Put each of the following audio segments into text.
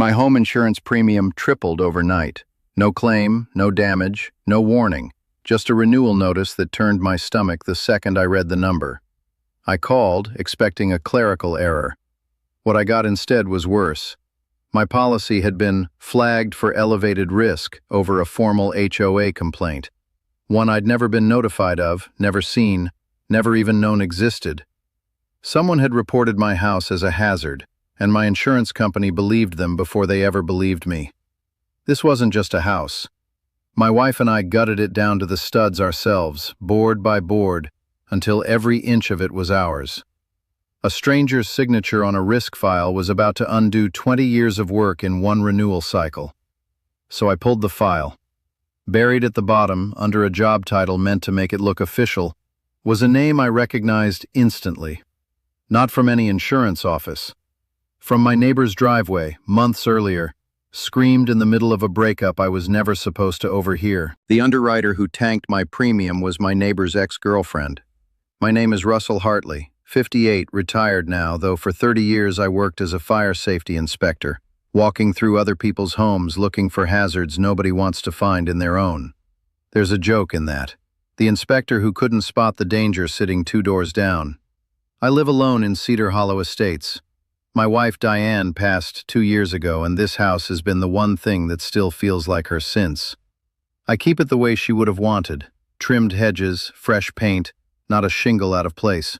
My home insurance premium tripled overnight. No claim, no damage, no warning, just a renewal notice that turned my stomach the second I read the number. I called, expecting a clerical error. What I got instead was worse. My policy had been flagged for elevated risk over a formal HOA complaint, one I'd never been notified of, never seen, never even known existed. Someone had reported my house as a hazard, and my insurance company believed them before they ever believed me. This wasn't just a house. My wife and I gutted it down to the studs ourselves, board by board, until every inch of it was ours. A stranger's signature on a risk file was about to undo 20 years of work in one renewal cycle. So I pulled the file. Buried at the bottom, under a job title meant to make it look official, was a name I recognized instantly. Not from any insurance office. From my neighbor's driveway, months earlier, screamed in the middle of a breakup I was never supposed to overhear. The underwriter who tanked my premium was my neighbor's ex-girlfriend. My name is Russell Hartley, 58, retired now, though for 30 years I worked as a fire safety inspector, walking through other people's homes looking for hazards nobody wants to find in their own. There's a joke in that. The inspector who couldn't spot the danger sitting 2 doors down. I live alone in Cedar Hollow Estates. My wife Diane passed 2 years ago, and this house has been the one thing that still feels like her since. I keep it the way she would have wanted. Trimmed hedges, fresh paint, not a shingle out of place.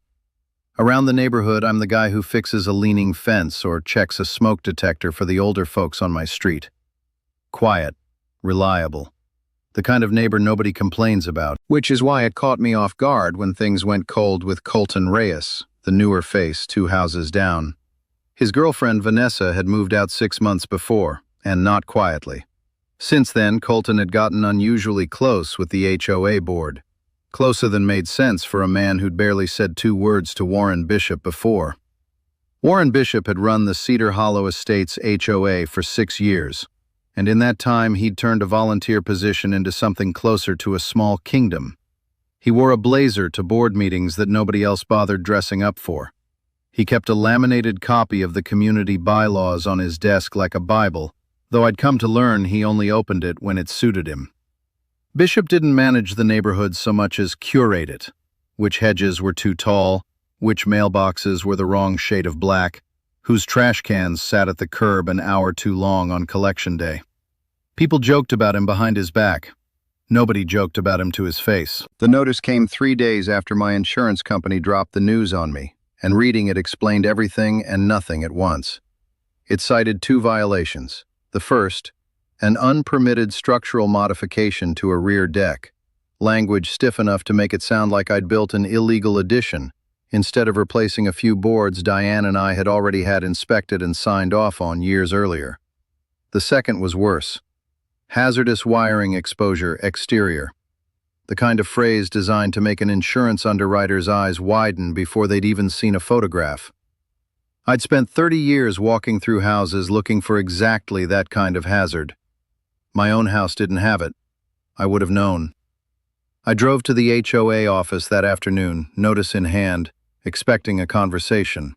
Around the neighborhood, I'm the guy who fixes a leaning fence or checks a smoke detector for the older folks on my street. Quiet, reliable. The kind of neighbor nobody complains about, which is why it caught me off guard when things went cold with Colton Reyes, the newer face 2 houses down. His girlfriend Vanessa had moved out 6 months before, and not quietly. Since then, Colton had gotten unusually close with the HOA board. Closer than made sense for a man who'd barely said 2 words to Warren Bishop before. Warren Bishop had run the Cedar Hollow Estates HOA for 6 years, and in that time he'd turned a volunteer position into something closer to a small kingdom. He wore a blazer to board meetings that nobody else bothered dressing up for. He kept a laminated copy of the community bylaws on his desk like a Bible, though I'd come to learn he only opened it when it suited him. Bishop didn't manage the neighborhood so much as curate it. Which hedges were too tall, which mailboxes were the wrong shade of black, whose trash cans sat at the curb an hour too long on collection day. People joked about him behind his back. Nobody joked about him to his face. The notice came 3 days after my insurance company dropped the news on me, and reading it explained everything and nothing at once. It cited 2 violations. The first, an unpermitted structural modification to a rear deck, language stiff enough to make it sound like I'd built an illegal addition, instead of replacing a few boards Diane and I had already had inspected and signed off on years earlier. The second was worse. Hazardous wiring exposure exterior. The kind of phrase designed to make an insurance underwriter's eyes widen before they'd even seen a photograph. I'd spent 30 years walking through houses looking for exactly that kind of hazard. My own house didn't have it. I would have known. I drove to the HOA office that afternoon, notice in hand, expecting a conversation.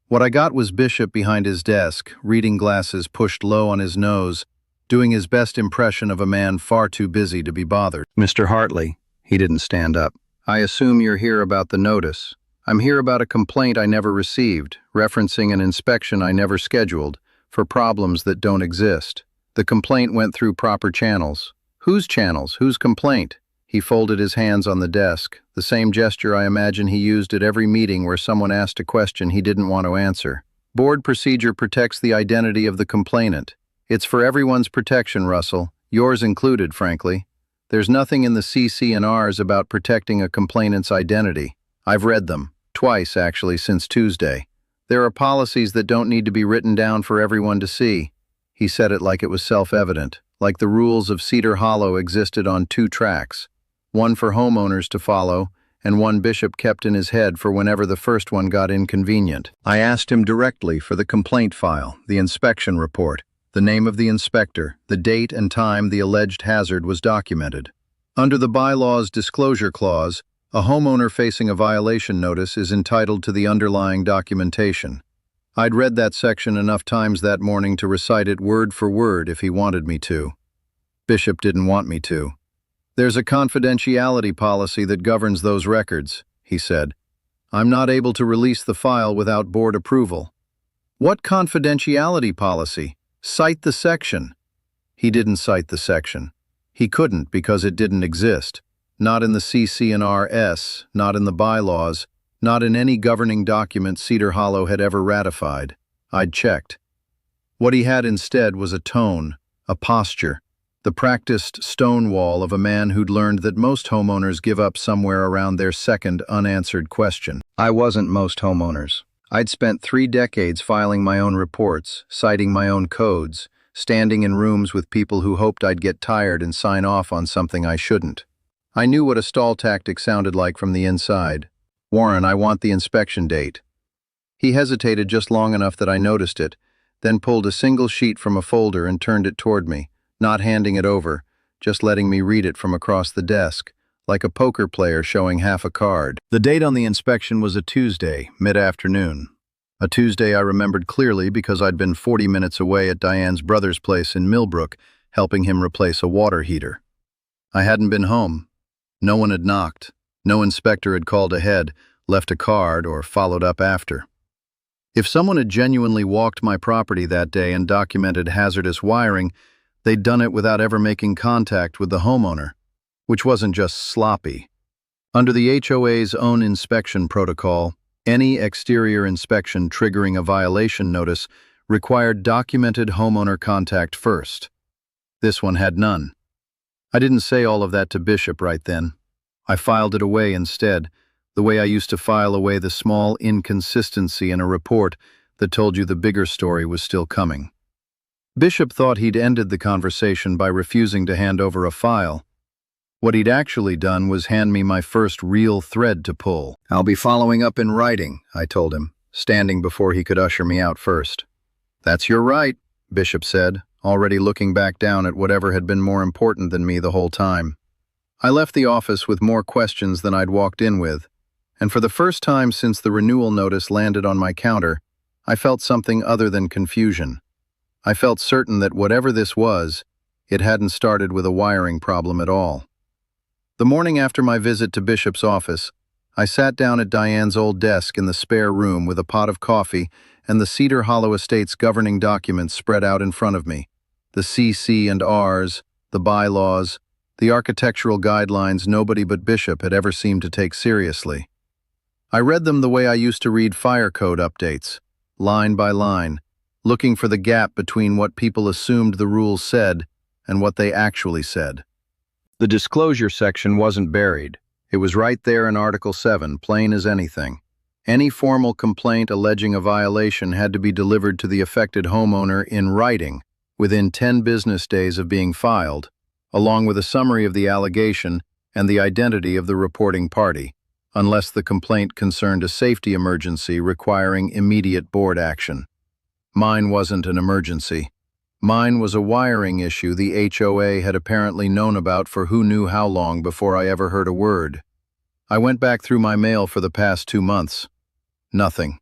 What I got was Bishop behind his desk, reading glasses pushed low on his nose, doing his best impression of a man far too busy to be bothered. "Mr. Hartley," he didn't stand up. "I assume you're here about the notice. I'm here about a complaint I never received, referencing an inspection I never scheduled, for problems that don't exist. The complaint went through proper channels." "Whose channels? Whose complaint?" He folded his hands on the desk, the same gesture I imagine he used at every meeting where someone asked a question he didn't want to answer. "Board procedure protects the identity of the complainant. It's for everyone's protection, Russell, yours included, frankly. There's nothing in the CC&Rs about protecting a complainant's identity. I've read them, twice actually since Tuesday. There are policies that don't need to be written down for everyone to see." He said it like it was self-evident, like the rules of Cedar Hollow existed on 2 tracks, one for homeowners to follow, and one Bishop kept in his head for whenever the first one got inconvenient. I asked him directly for the complaint file, the inspection report, the name of the inspector, the date and time the alleged hazard was documented. Under the bylaw's disclosure clause, a homeowner facing a violation notice is entitled to the underlying documentation. I'd read that section enough times that morning to recite it word for word if he wanted me to. Bishop didn't want me to. "There's a confidentiality policy that governs those records," he said. "I'm not able to release the file without board approval." "What confidentiality policy? Cite the section." He didn't cite the section. He couldn't because it didn't exist. Not in the CC&RS, not in the bylaws, not in any governing document Cedar Hollow had ever ratified. I'd checked. What he had instead was a tone, a posture, the practiced stonewall of a man who'd learned that most homeowners give up somewhere around their second unanswered question. I wasn't most homeowners. I'd spent 3 decades filing my own reports, citing my own codes, standing in rooms with people who hoped I'd get tired and sign off on something I shouldn't. I knew what a stall tactic sounded like from the inside. "Warren, I want the inspection date." He hesitated just long enough that I noticed it, then pulled a single sheet from a folder and turned it toward me, not handing it over, just letting me read it from across the desk, like a poker player showing half a card. The date on the inspection was a Tuesday, mid-afternoon. A Tuesday I remembered clearly because I'd been 40 minutes away at Diane's brother's place in Millbrook, helping him replace a water heater. I hadn't been home. No one had knocked. No inspector had called ahead, left a card, or followed up after. If someone had genuinely walked my property that day and documented hazardous wiring, they'd done it without ever making contact with the homeowner, which wasn't just sloppy. Under the HOA's own inspection protocol, any exterior inspection triggering a violation notice required documented homeowner contact first. This one had none. I didn't say all of that to Bishop right then. I filed it away instead, the way I used to file away the small inconsistency in a report that told you the bigger story was still coming. Bishop thought he'd ended the conversation by refusing to hand over a file. What he'd actually done was hand me my first real thread to pull. "I'll be following up in writing," I told him, standing before he could usher me out first. "That's your right," Bishop said, already looking back down at whatever had been more important than me the whole time. I left the office with more questions than I'd walked in with, and for the first time since the renewal notice landed on my counter, I felt something other than confusion. I felt certain that whatever this was, it hadn't started with a wiring problem at all. The morning after my visit to Bishop's office, I sat down at Diane's old desk in the spare room with a pot of coffee and the Cedar Hollow Estate's governing documents spread out in front of me. The CC&Rs, the bylaws, the architectural guidelines nobody but Bishop had ever seemed to take seriously. I read them the way I used to read fire code updates, line by line, looking for the gap between what people assumed the rules said and what they actually said. The disclosure section wasn't buried. It was right there in Article 7, plain as anything. Any formal complaint alleging a violation had to be delivered to the affected homeowner in writing within 10 business days of being filed, along with a summary of the allegation and the identity of the reporting party, unless the complaint concerned a safety emergency requiring immediate board action. Mine wasn't an emergency. Mine was a wiring issue the HOA had apparently known about for who knew how long before I ever heard a word. I went back through my mail for the past 2 months. Nothing.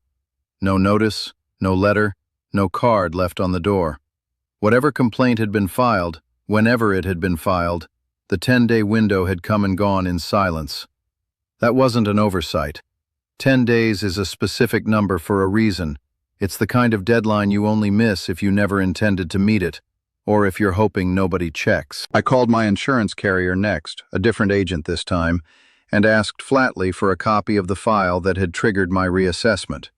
No notice, no letter, no card left on the door. Whatever complaint had been filed, whenever it had been filed, the 10-day window had come and gone in silence. That wasn't an oversight. 10 days is a specific number for a reason. It's the kind of deadline you only miss if you never intended to meet it, or if you're hoping nobody checks. I called my insurance carrier next, a different agent this time, and asked flatly for a copy of the file that had triggered my reassessment.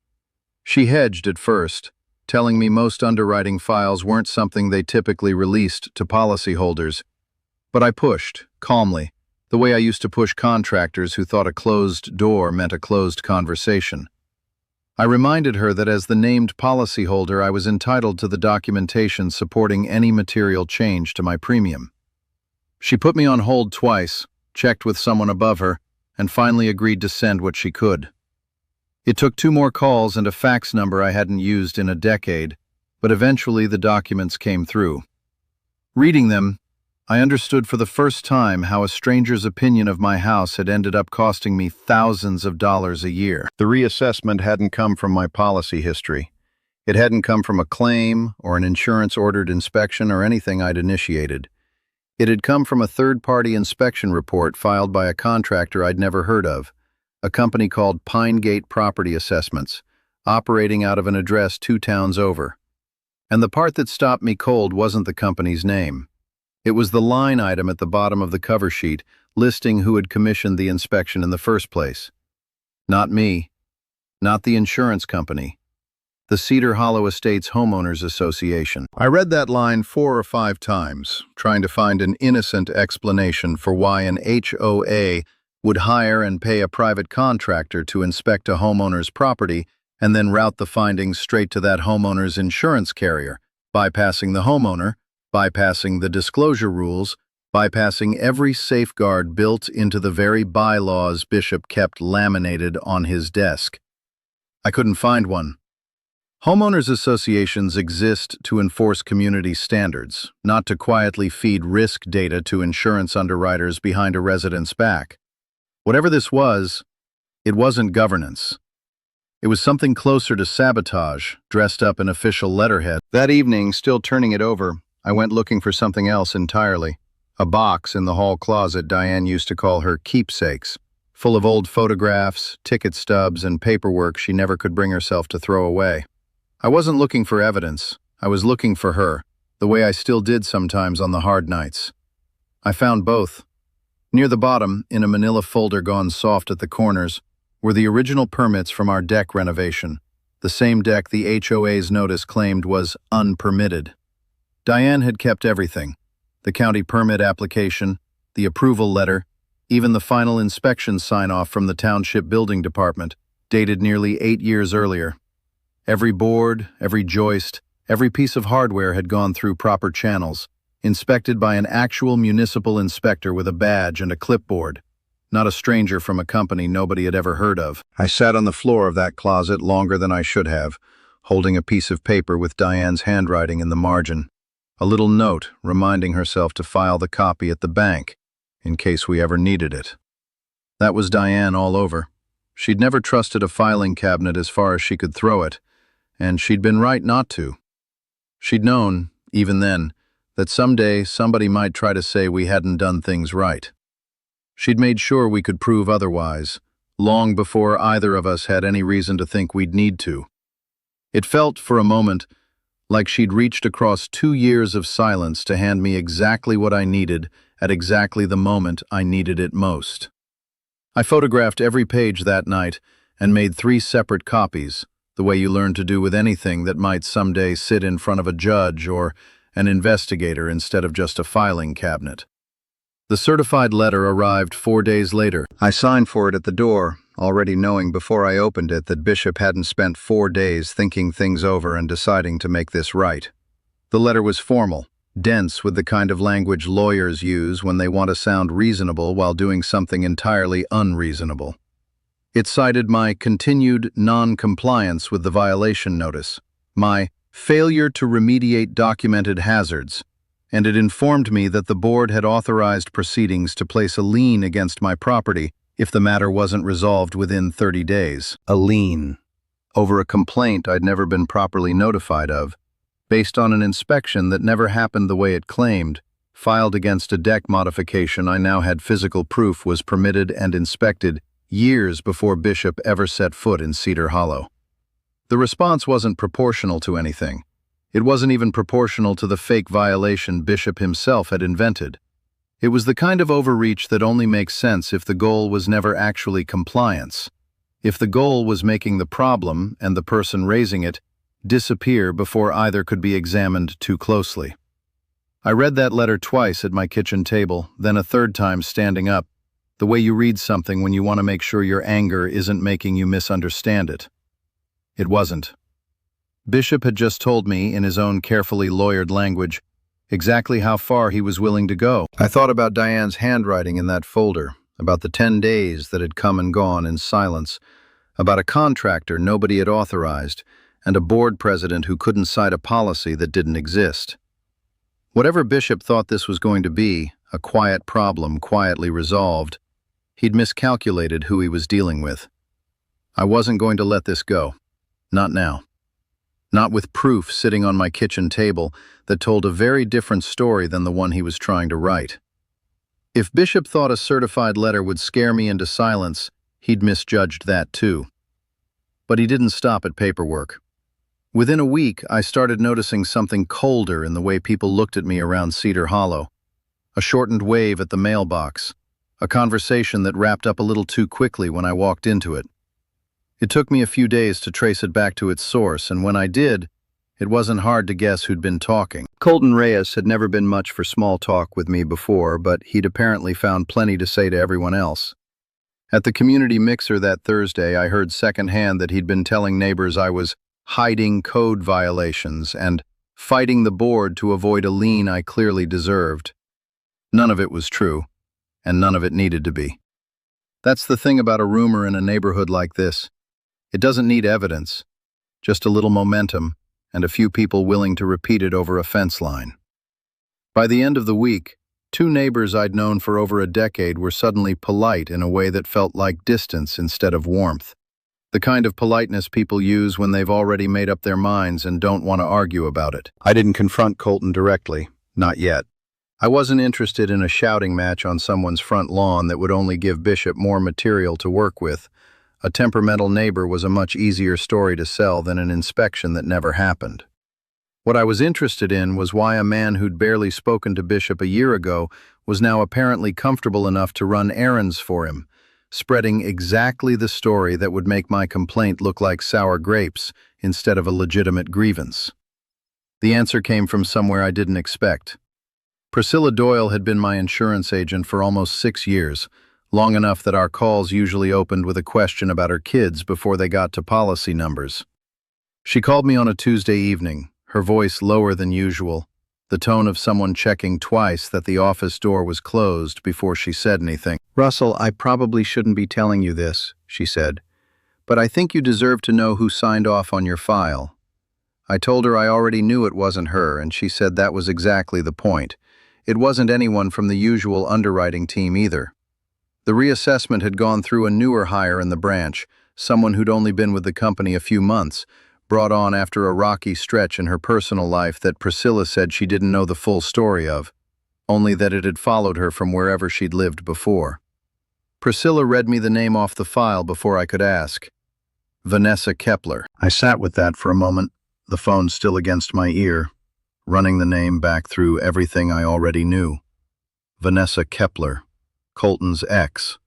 She hedged at first, telling me most underwriting files weren't something they typically released to policyholders. But I pushed, calmly, the way I used to push contractors who thought a closed door meant a closed conversation. I reminded her that as the named policyholder, I was entitled to the documentation supporting any material change to my premium. She put me on hold twice, checked with someone above her, and finally agreed to send what she could. It took 2 more calls and a fax number I hadn't used in a decade, but eventually the documents came through. Reading them, I understood for the first time how a stranger's opinion of my house had ended up costing me thousands of dollars a year. The reassessment hadn't come from my policy history. It hadn't come from a claim or an insurance-ordered inspection or anything I'd initiated. It had come from a third-party inspection report filed by a contractor I'd never heard of, a company called Pine Gate Property Assessments, operating out of an address 2 towns over. And the part that stopped me cold wasn't the company's name. It was the line item at the bottom of the cover sheet listing who had commissioned the inspection in the first place. Not me. Not the insurance company. The Cedar Hollow Estates Homeowners Association. I read that line 4 or 5 times, trying to find an innocent explanation for why an HOA would hire and pay a private contractor to inspect a homeowner's property and then route the findings straight to that homeowner's insurance carrier, bypassing the homeowner, bypassing the disclosure rules, bypassing every safeguard built into the very bylaws Bishop kept laminated on his desk. I couldn't find one. Homeowners associations exist to enforce community standards, not to quietly feed risk data to insurance underwriters behind a resident's back. Whatever this was, it wasn't governance. It was something closer to sabotage, dressed up in official letterhead. That evening, still turning it over, I went looking for something else entirely. A box in the hall closet Diane used to call her keepsakes, full of old photographs, ticket stubs, and paperwork she never could bring herself to throw away. I wasn't looking for evidence. I was looking for her, the way I still did sometimes on the hard nights. I found both. Near the bottom, in a manila folder gone soft at the corners, were the original permits from our deck renovation, the same deck the HOA's notice claimed was unpermitted. Diane had kept everything: the county permit application, the approval letter, even the final inspection sign-off from the Township Building Department, dated nearly 8 years earlier. Every board, every joist, every piece of hardware had gone through proper channels, inspected by an actual municipal inspector with a badge and a clipboard, not a stranger from a company nobody had ever heard of. I sat on the floor of that closet longer than I should have, holding a piece of paper with Diane's handwriting in the margin, a little note reminding herself to file the copy at the bank, in case we ever needed it. That was Diane all over. She'd never trusted a filing cabinet as far as she could throw it, and she'd been right not to. She'd known, even then, that someday somebody might try to say we hadn't done things right. She'd made sure we could prove otherwise, long before either of us had any reason to think we'd need to. It felt, for a moment, like she'd reached across 2 years of silence to hand me exactly what I needed at exactly the moment I needed it most. I photographed every page that night and made 3 separate copies, the way you learn to do with anything that might someday sit in front of a judge or an investigator instead of just a filing cabinet. The certified letter arrived 4 days later. I signed for it at the door, already knowing before I opened it that Bishop hadn't spent 4 days thinking things over and deciding to make this right. The letter was formal, dense with the kind of language lawyers use when they want to sound reasonable while doing something entirely unreasonable. It cited my continued non-compliance with the violation notice, my failure to remediate documented hazards, and it informed me that the board had authorized proceedings to place a lien against my property if the matter wasn't resolved within 30 days. A lien over a complaint I'd never been properly notified of, based on an inspection that never happened the way it claimed, filed against a deck modification I now had physical proof was permitted and inspected years before Bishop ever set foot in Cedar Hollow. The response wasn't proportional to anything. It wasn't even proportional to the fake violation Bishop himself had invented. It was the kind of overreach that only makes sense if the goal was never actually compliance, if the goal was making the problem and the person raising it disappear before either could be examined too closely. I read that letter twice at my kitchen table, then a third time standing up, the way you read something when you want to make sure your anger isn't making you misunderstand it. It wasn't. Bishop had just told me, in his own carefully lawyered language, exactly how far he was willing to go. I thought about Diane's handwriting in that folder, about the 10 days that had come and gone in silence, about a contractor nobody had authorized, and a board president who couldn't cite a policy that didn't exist. Whatever Bishop thought this was going to be, a quiet problem quietly resolved, he'd miscalculated who he was dealing with. I wasn't going to let this go. Not now. not with proof sitting on my kitchen table that told a very different story than the one he was trying to write. If Bishop thought a certified letter would scare me into silence, he'd misjudged that too. But he didn't stop at paperwork. Within a week, I started noticing something colder in the way people looked at me around Cedar Hollow. A shortened wave at the mailbox, a conversation that wrapped up a little too quickly when I walked into it. It took me a few days to trace it back to its source, and when I did, it wasn't hard to guess who'd been talking. Colton Reyes had never been much for small talk with me before, but he'd apparently found plenty to say to everyone else. At the community mixer that Thursday, I heard secondhand that he'd been telling neighbors I was hiding code violations and fighting the board to avoid a lien I clearly deserved. None of it was true, and none of it needed to be. That's the thing about a rumor in a neighborhood like this. It doesn't need evidence, just a little momentum and a few people willing to repeat it over a fence line. By the end of the week, 2 neighbors I'd known for over a decade were suddenly polite in a way that felt like distance instead of warmth. The kind of politeness people use when they've already made up their minds and don't want to argue about it. I didn't confront Colton directly, not yet. I wasn't interested in a shouting match on someone's front lawn that would only give Bishop more material to work with. A temperamental neighbor was a much easier story to sell than an inspection that never happened. What I was interested in was why a man who'd barely spoken to Bishop a year ago was now apparently comfortable enough to run errands for him, spreading exactly the story that would make my complaint look like sour grapes instead of a legitimate grievance. The answer came from somewhere I didn't expect. Priscilla Doyle had been my insurance agent for almost 6 years, long enough that our calls usually opened with a question about her kids before they got to policy numbers. She called me on a Tuesday evening, her voice lower than usual, the tone of someone checking twice that the office door was closed before she said anything. "Russell, I probably shouldn't be telling you this," she said, "but I think you deserve to know who signed off on your file." I told her I already knew it wasn't her, and she said that was exactly the point. It wasn't anyone from the usual underwriting team either. The reassessment had gone through a newer hire in the branch, someone who'd only been with the company a few months, brought on after a rocky stretch in her personal life that Priscilla said she didn't know the full story of, only that it had followed her from wherever she'd lived before. Priscilla read me the name off the file before I could ask. Vanessa Kepler. I sat with that for a moment, the phone still against my ear, running the name back through everything I already knew. Vanessa Kepler, Colton's ex,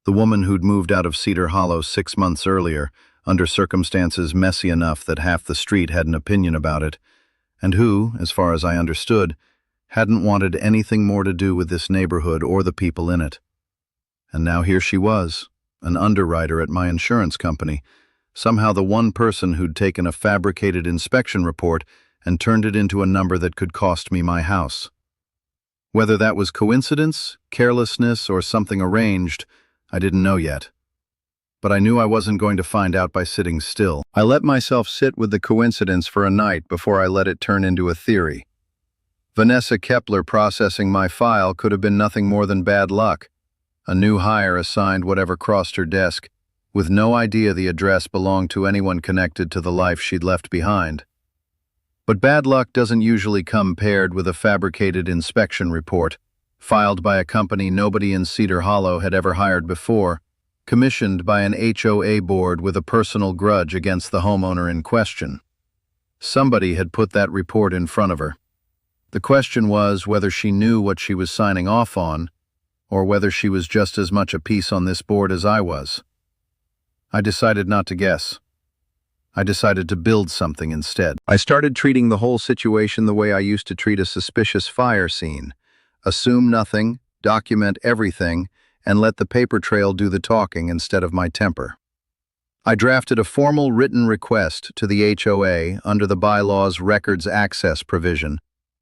the woman who'd moved out of Cedar Hollow 6 months earlier, under circumstances messy enough that half the street had an opinion about it, and who, as far as I understood, hadn't wanted anything more to do with this neighborhood or the people in it. And now here she was, an underwriter at my insurance company, somehow the one person who'd taken a fabricated inspection report and turned it into a number that could cost me my house. Whether that was coincidence, carelessness, or something arranged, I didn't know yet. But I knew I wasn't going to find out by sitting still. I let myself sit with the coincidence for a night before I let it turn into a theory. Vanessa Kepler processing my file could have been nothing more than bad luck. A new hire assigned whatever crossed her desk, with no idea the address belonged to anyone connected to the life she'd left behind. But bad luck doesn't usually come paired with a fabricated inspection report, filed by a company nobody in Cedar Hollow had ever hired before, commissioned by an HOA board with a personal grudge against the homeowner in question. Somebody had put that report in front of her. The question was whether she knew what she was signing off on, or whether she was just as much a piece on this board as I was. I decided not to guess. I decided to build something instead. I started treating the whole situation the way I used to treat a suspicious fire scene. Assume nothing, document everything, and let the paper trail do the talking instead of my temper. I drafted a formal written request to the HOA under the bylaw's records access provision,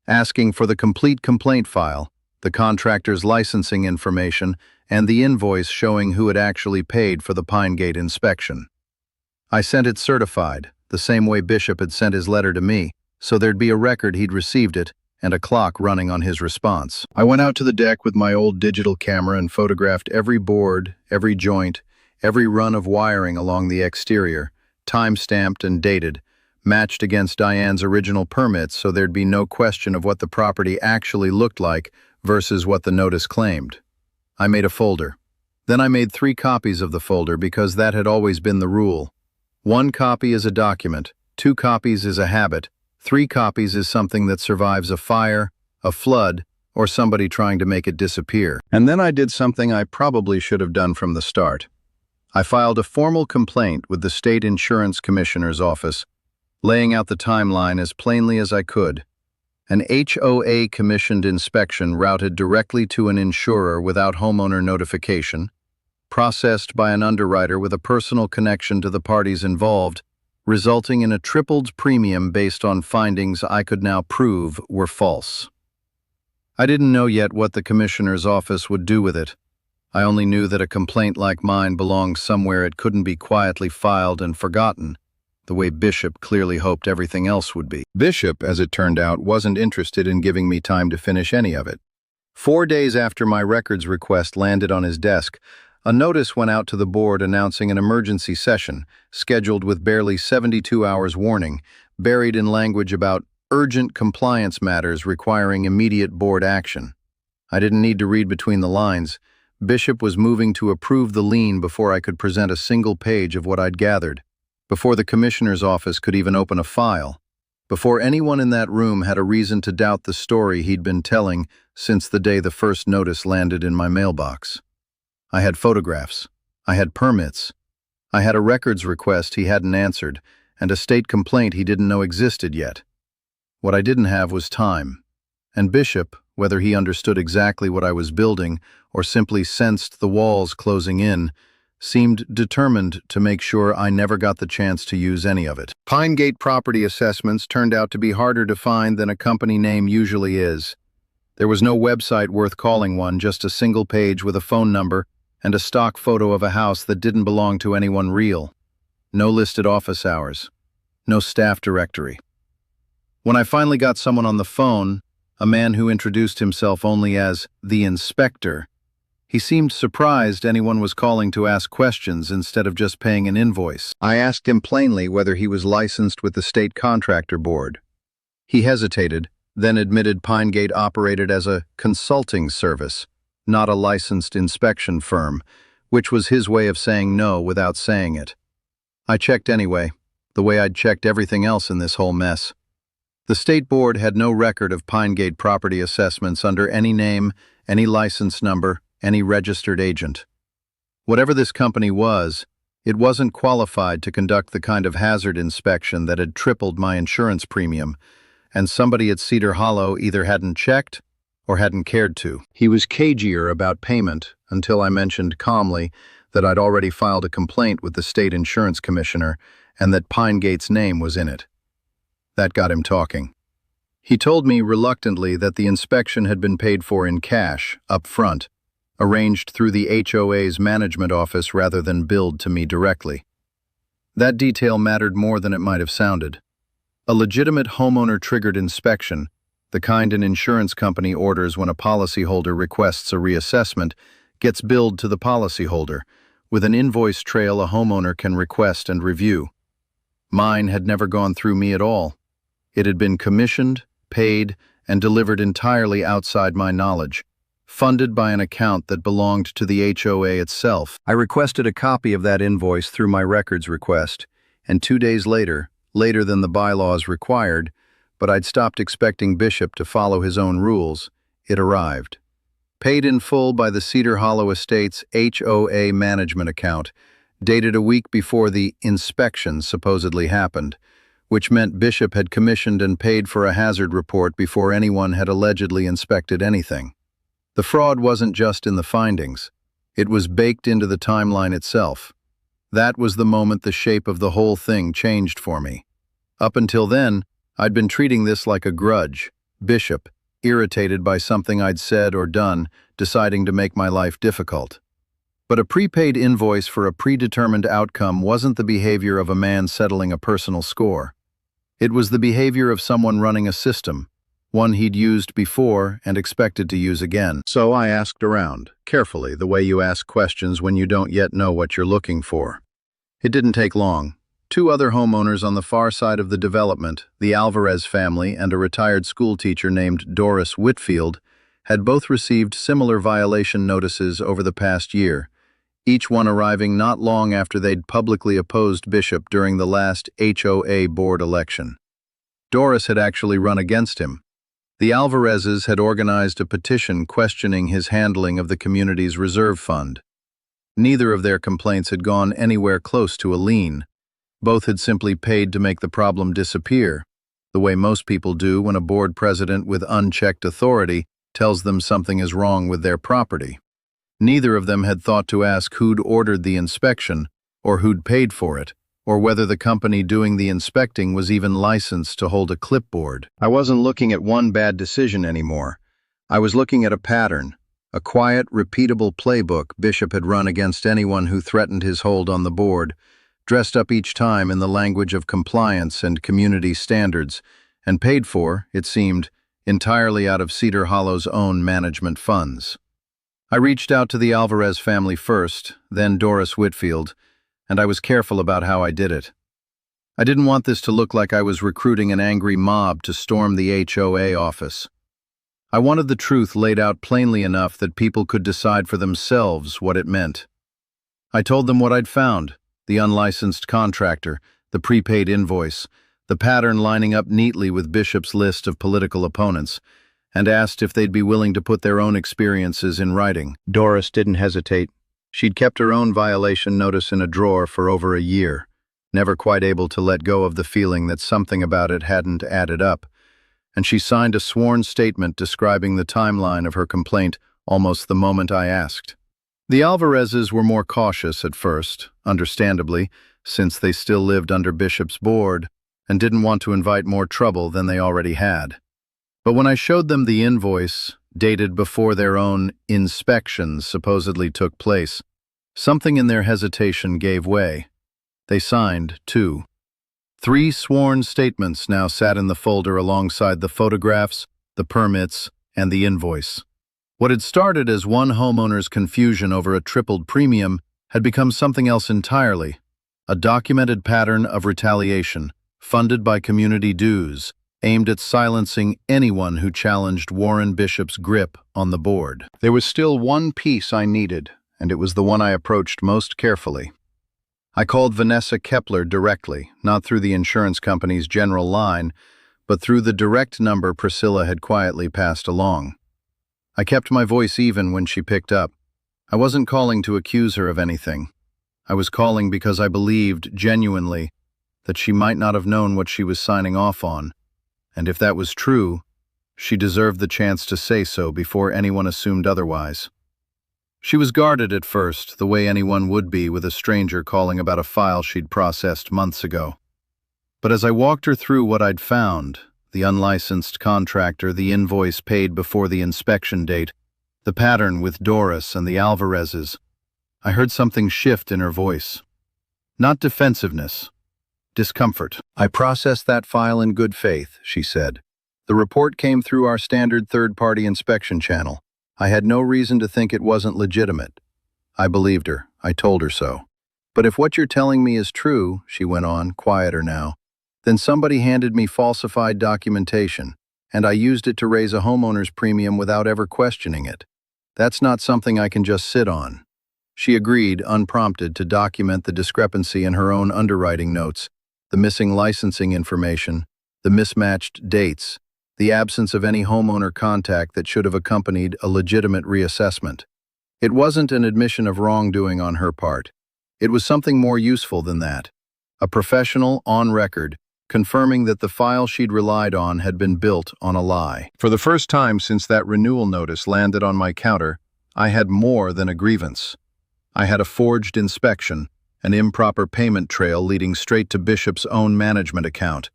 asking for the complete complaint file, the contractor's licensing information, and the invoice showing who had actually paid for the Pine Gate inspection. I sent it certified, the same way Bishop had sent his letter to me, so there'd be a record he'd received it and a clock running on his response. I went out to the deck with my old digital camera and photographed every board, every joint, every run of wiring along the exterior, time-stamped and dated, matched against Diane's original permits so there'd be no question of what the property actually looked like versus what the notice claimed. I made a folder. Then I made 3 copies of the folder because that had always been the rule. 1 copy is a document, 2 copies is a habit, 3 copies is something that survives a fire, a flood, or somebody trying to make it disappear. And then I did something I probably should have done from the start. I filed a formal complaint with the State Insurance Commissioner's office, laying out the timeline as plainly as I could. An HOA commissioned inspection routed directly to an insurer without homeowner notification, processed by an underwriter with a personal connection to the parties involved, resulting in a tripled premium based on findings I could now prove were false. I didn't know yet what the commissioner's office would do with it. I only knew that a complaint like mine belonged somewhere it couldn't be quietly filed and forgotten, the way Bishop clearly hoped everything else would be. Bishop, as it turned out, wasn't interested in giving me time to finish any of it. 4 days after my records request landed on his desk, a notice went out to the board announcing an emergency session, scheduled with barely 72 hours warning, buried in language about urgent compliance matters requiring immediate board action. I didn't need to read between the lines. Bishop was moving to approve the lien before I could present a single page of what I'd gathered, before the commissioner's office could even open a file, before anyone in that room had a reason to doubt the story he'd been telling since the day the first notice landed in my mailbox. I had photographs, I had permits, I had a records request he hadn't answered, and a state complaint he didn't know existed yet. What I didn't have was time, and Bishop, whether he understood exactly what I was building or simply sensed the walls closing in, seemed determined to make sure I never got the chance to use any of it. Pinegate property assessments turned out to be harder to find than a company name usually is. There was no website worth calling one, just a single page with a phone number and a stock photo of a house that didn't belong to anyone real. No listed office hours. No staff directory. When I finally got someone on the phone, a man who introduced himself only as the inspector, he seemed surprised anyone was calling to ask questions instead of just paying an invoice. I asked him plainly whether he was licensed with the State Contractor Board. He hesitated, then admitted Pinegate operated as a consulting service, not a licensed inspection firm, which was his way of saying no without saying it. I checked anyway, the way I'd checked everything else in this whole mess. The State Board had no record of Pinegate property assessments under any name, any license number, any registered agent. Whatever this company was, it wasn't qualified to conduct the kind of hazard inspection that had tripled my insurance premium, and somebody at Cedar Hollow either hadn't checked or hadn't cared to. He was cagier about payment until I mentioned calmly that I'd already filed a complaint with the State Insurance Commissioner and that Pinegate's name was in it. That got him talking. He told me reluctantly that the inspection had been paid for in cash, up front, arranged through the HOA's management office rather than billed to me directly. That detail mattered more than it might have sounded. A legitimate homeowner-triggered inspection, the kind an insurance company orders when a policyholder requests a reassessment, gets billed to the policyholder, with an invoice trail a homeowner can request and review. Mine had never gone through me at all. It had been commissioned, paid, and delivered entirely outside my knowledge, funded by an account that belonged to the HOA itself. I requested a copy of that invoice through my records request, and 2 days later than the bylaws required, but I'd stopped expecting Bishop to follow his own rules, it arrived. Paid in full by the Cedar Hollow Estates HOA management account, dated a week before the inspection supposedly happened, which meant Bishop had commissioned and paid for a hazard report before anyone had allegedly inspected anything. The fraud wasn't just in the findings. It was baked into the timeline itself. That was the moment the shape of the whole thing changed for me. Up until then, I'd been treating this like a grudge. Bishop, irritated by something I'd said or done, deciding to make my life difficult. But a prepaid invoice for a predetermined outcome wasn't the behavior of a man settling a personal score. It was the behavior of someone running a system, one he'd used before and expected to use again. So I asked around, carefully, the way you ask questions when you don't yet know what you're looking for. It didn't take long. Two other homeowners on the far side of the development, the Alvarez family and a retired schoolteacher named Doris Whitfield, had both received similar violation notices over the past year, each one arriving not long after they'd publicly opposed Bishop during the last HOA board election. Doris had actually run against him. The Alvarezes had organized a petition questioning his handling of the community's reserve fund. Neither of their complaints had gone anywhere close to a lien. Both had simply paid to make the problem disappear, the way most people do when a board president with unchecked authority tells them something is wrong with their property. Neither of them had thought to ask who'd ordered the inspection, or who'd paid for it, or whether the company doing the inspecting was even licensed to hold a clipboard. I wasn't looking at one bad decision anymore. I was looking at a pattern, a quiet, repeatable playbook Bishop had run against anyone who threatened his hold on the board, dressed up each time in the language of compliance and community standards, and paid for, it seemed, entirely out of Cedar Hollow's own management funds. I reached out to the Alvarez family first, then Doris Whitfield, and I was careful about how I did it. I didn't want this to look like I was recruiting an angry mob to storm the HOA office. I wanted the truth laid out plainly enough that people could decide for themselves what it meant. I told them what I'd found: the unlicensed contractor, the prepaid invoice, the pattern lining up neatly with Bishop's list of political opponents, and asked if they'd be willing to put their own experiences in writing. Doris didn't hesitate. She'd kept her own violation notice in a drawer for over a year, never quite able to let go of the feeling that something about it hadn't added up, and she signed a sworn statement describing the timeline of her complaint almost the moment I asked. The Alvarezes were more cautious at first, understandably, since they still lived under Bishop's board and didn't want to invite more trouble than they already had. But when I showed them the invoice, dated before their own inspections supposedly took place, something in their hesitation gave way. They signed, too. 3 sworn statements now sat in the folder alongside the photographs, the permits, and the invoice. What had started as one homeowner's confusion over a tripled premium had become something else entirely: a documented pattern of retaliation, funded by community dues, aimed at silencing anyone who challenged Warren Bishop's grip on the board. There was still one piece I needed, and it was the one I approached most carefully. I called Vanessa Kepler directly, not through the insurance company's general line, but through the direct number Priscilla had quietly passed along. I kept my voice even when she picked up. I wasn't calling to accuse her of anything. I was calling because I believed, genuinely, that she might not have known what she was signing off on, and if that was true, she deserved the chance to say so before anyone assumed otherwise. She was guarded at first, the way anyone would be with a stranger calling about a file she'd processed months ago. But as I walked her through what I'd found, the unlicensed contractor, the invoice paid before the inspection date, the pattern with Doris and the Alvarezes, I heard something shift in her voice. Not defensiveness, discomfort. "I processed that file in good faith," she said. "The report came through our standard third-party inspection channel. I had no reason to think it wasn't legitimate." I believed her. I told her so. "But if what you're telling me is true," she went on, quieter now, "then somebody handed me falsified documentation, and I used it to raise a homeowner's premium without ever questioning it. That's not something I can just sit on." She agreed, unprompted, to document the discrepancy in her own underwriting notes, the missing licensing information, the mismatched dates, the absence of any homeowner contact that should have accompanied a legitimate reassessment. It wasn't an admission of wrongdoing on her part. It was something more useful than that. A professional, on record, confirming that the file she'd relied on had been built on a lie. For the first time since that renewal notice landed on my counter, I had more than a grievance. I had a forged inspection, an improper payment trail leading straight to Bishop's own management account,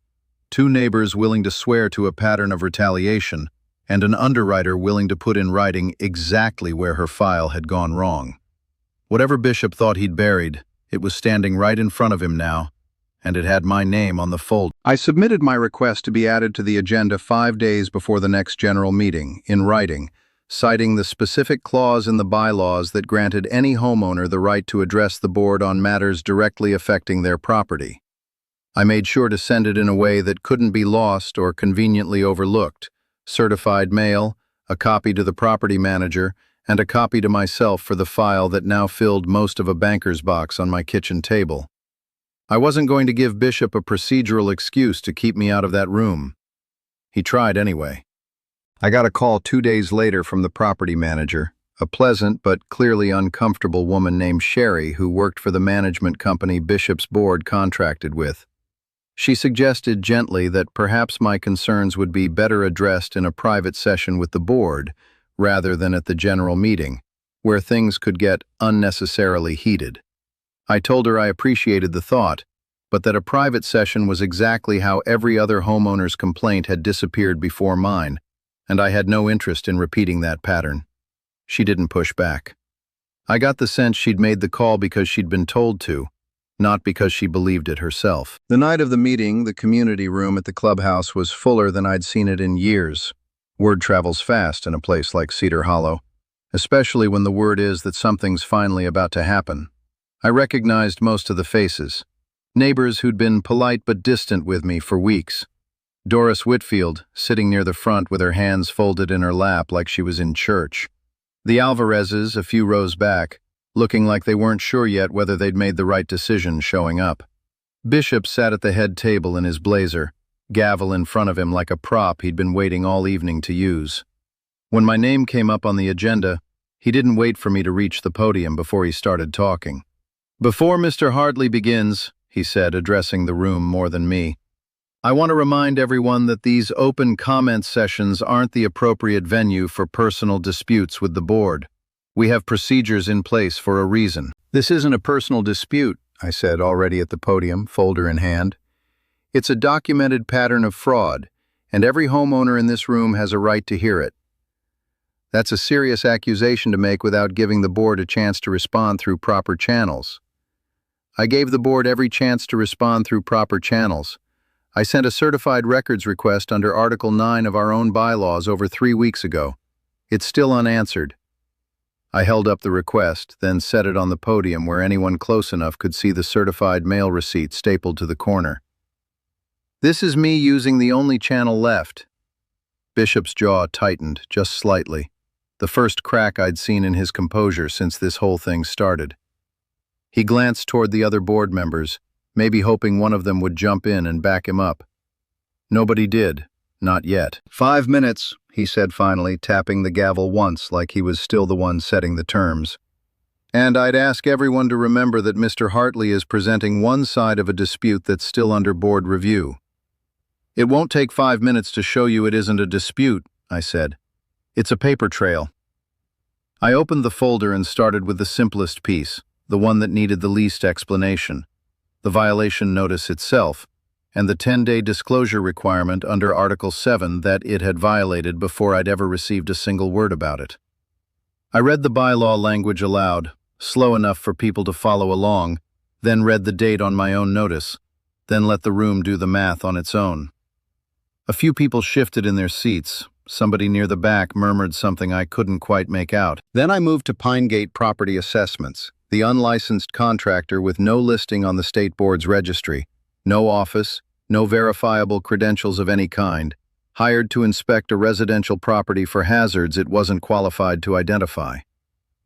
2 neighbors willing to swear to a pattern of retaliation, and an underwriter willing to put in writing exactly where her file had gone wrong. Whatever Bishop thought he'd buried, it was standing right in front of him now, and it had my name on the folder. I submitted my request to be added to the agenda 5 days before the next general meeting, in writing, citing the specific clause in the bylaws that granted any homeowner the right to address the board on matters directly affecting their property. I made sure to send it in a way that couldn't be lost or conveniently overlooked. Certified mail, a copy to the property manager, and a copy to myself for the file that now filled most of a banker's box on my kitchen table. I wasn't going to give Bishop a procedural excuse to keep me out of that room. He tried anyway. I got a call 2 days later from the property manager, a pleasant but clearly uncomfortable woman named Sherry who worked for the management company Bishop's board contracted with. She suggested gently that perhaps my concerns would be better addressed in a private session with the board rather than at the general meeting, where things could get unnecessarily heated. I told her I appreciated the thought, but that a private session was exactly how every other homeowner's complaint had disappeared before mine, and I had no interest in repeating that pattern. She didn't push back. I got the sense she'd made the call because she'd been told to, not because she believed it herself. The night of the meeting, the community room at the clubhouse was fuller than I'd seen it in years. Word travels fast in a place like Cedar Hollow, especially when the word is that something's finally about to happen. I recognized most of the faces, neighbors who'd been polite but distant with me for weeks. Doris Whitfield, sitting near the front with her hands folded in her lap like she was in church. The Alvarezes, a few rows back, looking like they weren't sure yet whether they'd made the right decision showing up. Bishop sat at the head table in his blazer, gavel in front of him like a prop he'd been waiting all evening to use. When my name came up on the agenda, he didn't wait for me to reach the podium before he started talking. "Before Mr. Hartley begins," he said, addressing the room more than me, "I want to remind everyone that these open comment sessions aren't the appropriate venue for personal disputes with the board. We have procedures in place for a reason." "This isn't a personal dispute," I said, already at the podium, folder in hand. "It's a documented pattern of fraud, and every homeowner in this room has a right to hear it. That's a serious accusation to make without giving the board a chance to respond through proper channels. I gave the board every chance to respond through proper channels. I sent a certified records request under Article 9 of our own bylaws over 3 weeks ago. It's still unanswered." I held up the request, then set it on the podium where anyone close enough could see the certified mail receipt stapled to the corner. "This is me using the only channel left." Bishop's jaw tightened, just slightly, the first crack I'd seen in his composure since this whole thing started. He glanced toward the other board members, maybe hoping one of them would jump in and back him up. Nobody did, not yet. "5 minutes, he said finally, tapping the gavel once like he was still the one setting the terms. "And I'd ask everyone to remember that Mr. Hartley is presenting one side of a dispute that's still under board review." "It won't take 5 minutes to show you it isn't a dispute," I said. "It's a paper trail." I opened the folder and started with the simplest piece, the one that needed the least explanation, the violation notice itself, and the 10-day disclosure requirement under Article 7 that it had violated before I'd ever received a single word about it. I read the bylaw language aloud, slow enough for people to follow along, then read the date on my own notice, then let the room do the math on its own. A few people shifted in their seats. Somebody near the back murmured something I couldn't quite make out. Then I moved to Pinegate Property Assessments, the unlicensed contractor with no listing on the state board's registry, no office, no verifiable credentials of any kind, hired to inspect a residential property for hazards it wasn't qualified to identify.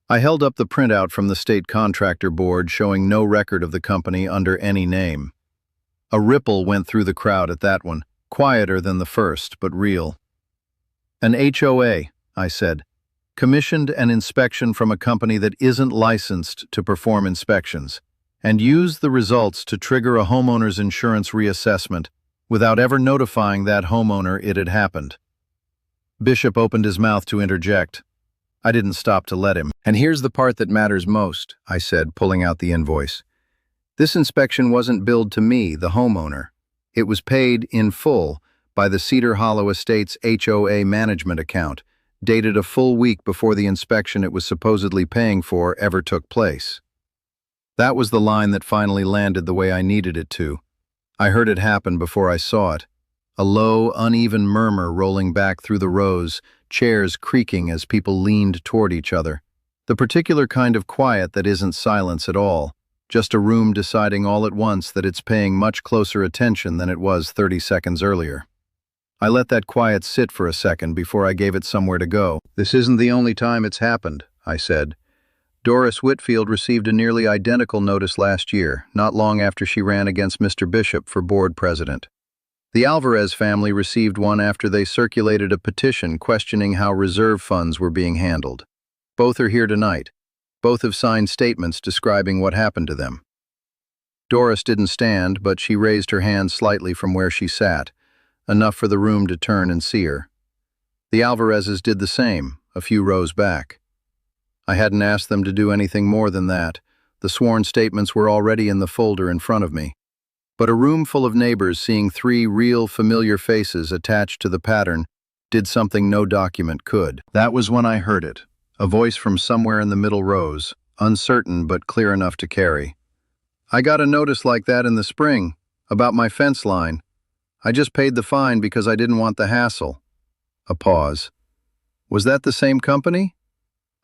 I held up the printout from the state contractor board showing no record of the company under any name. A ripple went through the crowd at that one, quieter than the first, but real. "An HOA," I said, "commissioned an inspection from a company that isn't licensed to perform inspections, and used the results to trigger a homeowner's insurance reassessment without ever notifying that homeowner it had happened." Bishop opened his mouth to interject. I didn't stop to let him. "And here's the part that matters most," I said, pulling out the invoice. "This inspection wasn't billed to me, the homeowner. It was paid in full by the Cedar Hollow Estates HOA management account, dated a full week before the inspection it was supposedly paying for ever took place." That was the line that finally landed the way I needed it to. I heard it happen before I saw it. A low, uneven murmur rolling back through the rows, chairs creaking as people leaned toward each other. The particular kind of quiet that isn't silence at all, just a room deciding all at once that it's paying much closer attention than it was 30 seconds earlier. I let that quiet sit for a second before I gave it somewhere to go. "This isn't the only time it's happened," I said. "Doris Whitfield received a nearly identical notice last year, not long after she ran against Mr. Bishop for board president. The Alvarez family received one after they circulated a petition questioning how reserve funds were being handled. Both are here tonight. Both have signed statements describing what happened to them." Doris didn't stand, but she raised her hand slightly from where she sat, enough for the room to turn and see her. The Alvarezes did the same, a few rows back. I hadn't asked them to do anything more than that. The sworn statements were already in the folder in front of me. But a room full of neighbors seeing three real familiar faces attached to the pattern did something no document could. That was when I heard it, a voice from somewhere in the middle rows, uncertain but clear enough to carry. "I got a notice like that in the spring, about my fence line. I just paid the fine because I didn't want the hassle." A pause. "Was that the same company?"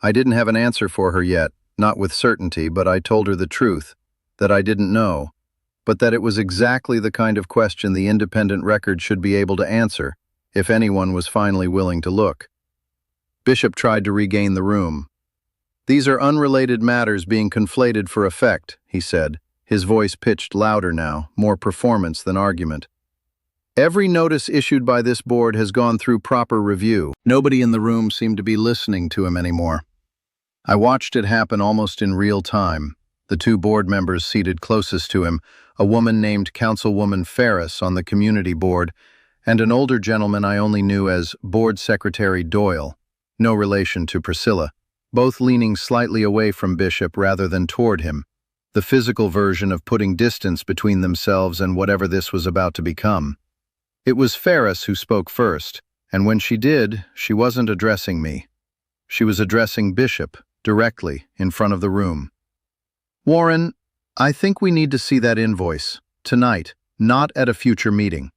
I didn't have an answer for her yet, not with certainty, but I told her the truth, that I didn't know, but that it was exactly the kind of question the independent record should be able to answer, if anyone was finally willing to look. Bishop tried to regain the room. "These are unrelated matters being conflated for effect," he said, his voice pitched louder now, more performance than argument. "Every notice issued by this board has gone through proper review." Nobody in the room seemed to be listening to him anymore. I watched it happen almost in real time. The two board members seated closest to him, a woman named Councilwoman Ferris on the community board, and an older gentleman I only knew as Board Secretary Doyle, no relation to Priscilla, both leaning slightly away from Bishop rather than toward him, the physical version of putting distance between themselves and whatever this was about to become. It was Ferris who spoke first, and when she did, she wasn't addressing me. She was addressing Bishop, directly, in front of the room. "Warren, I think we need to see that invoice, tonight, not at a future meeting.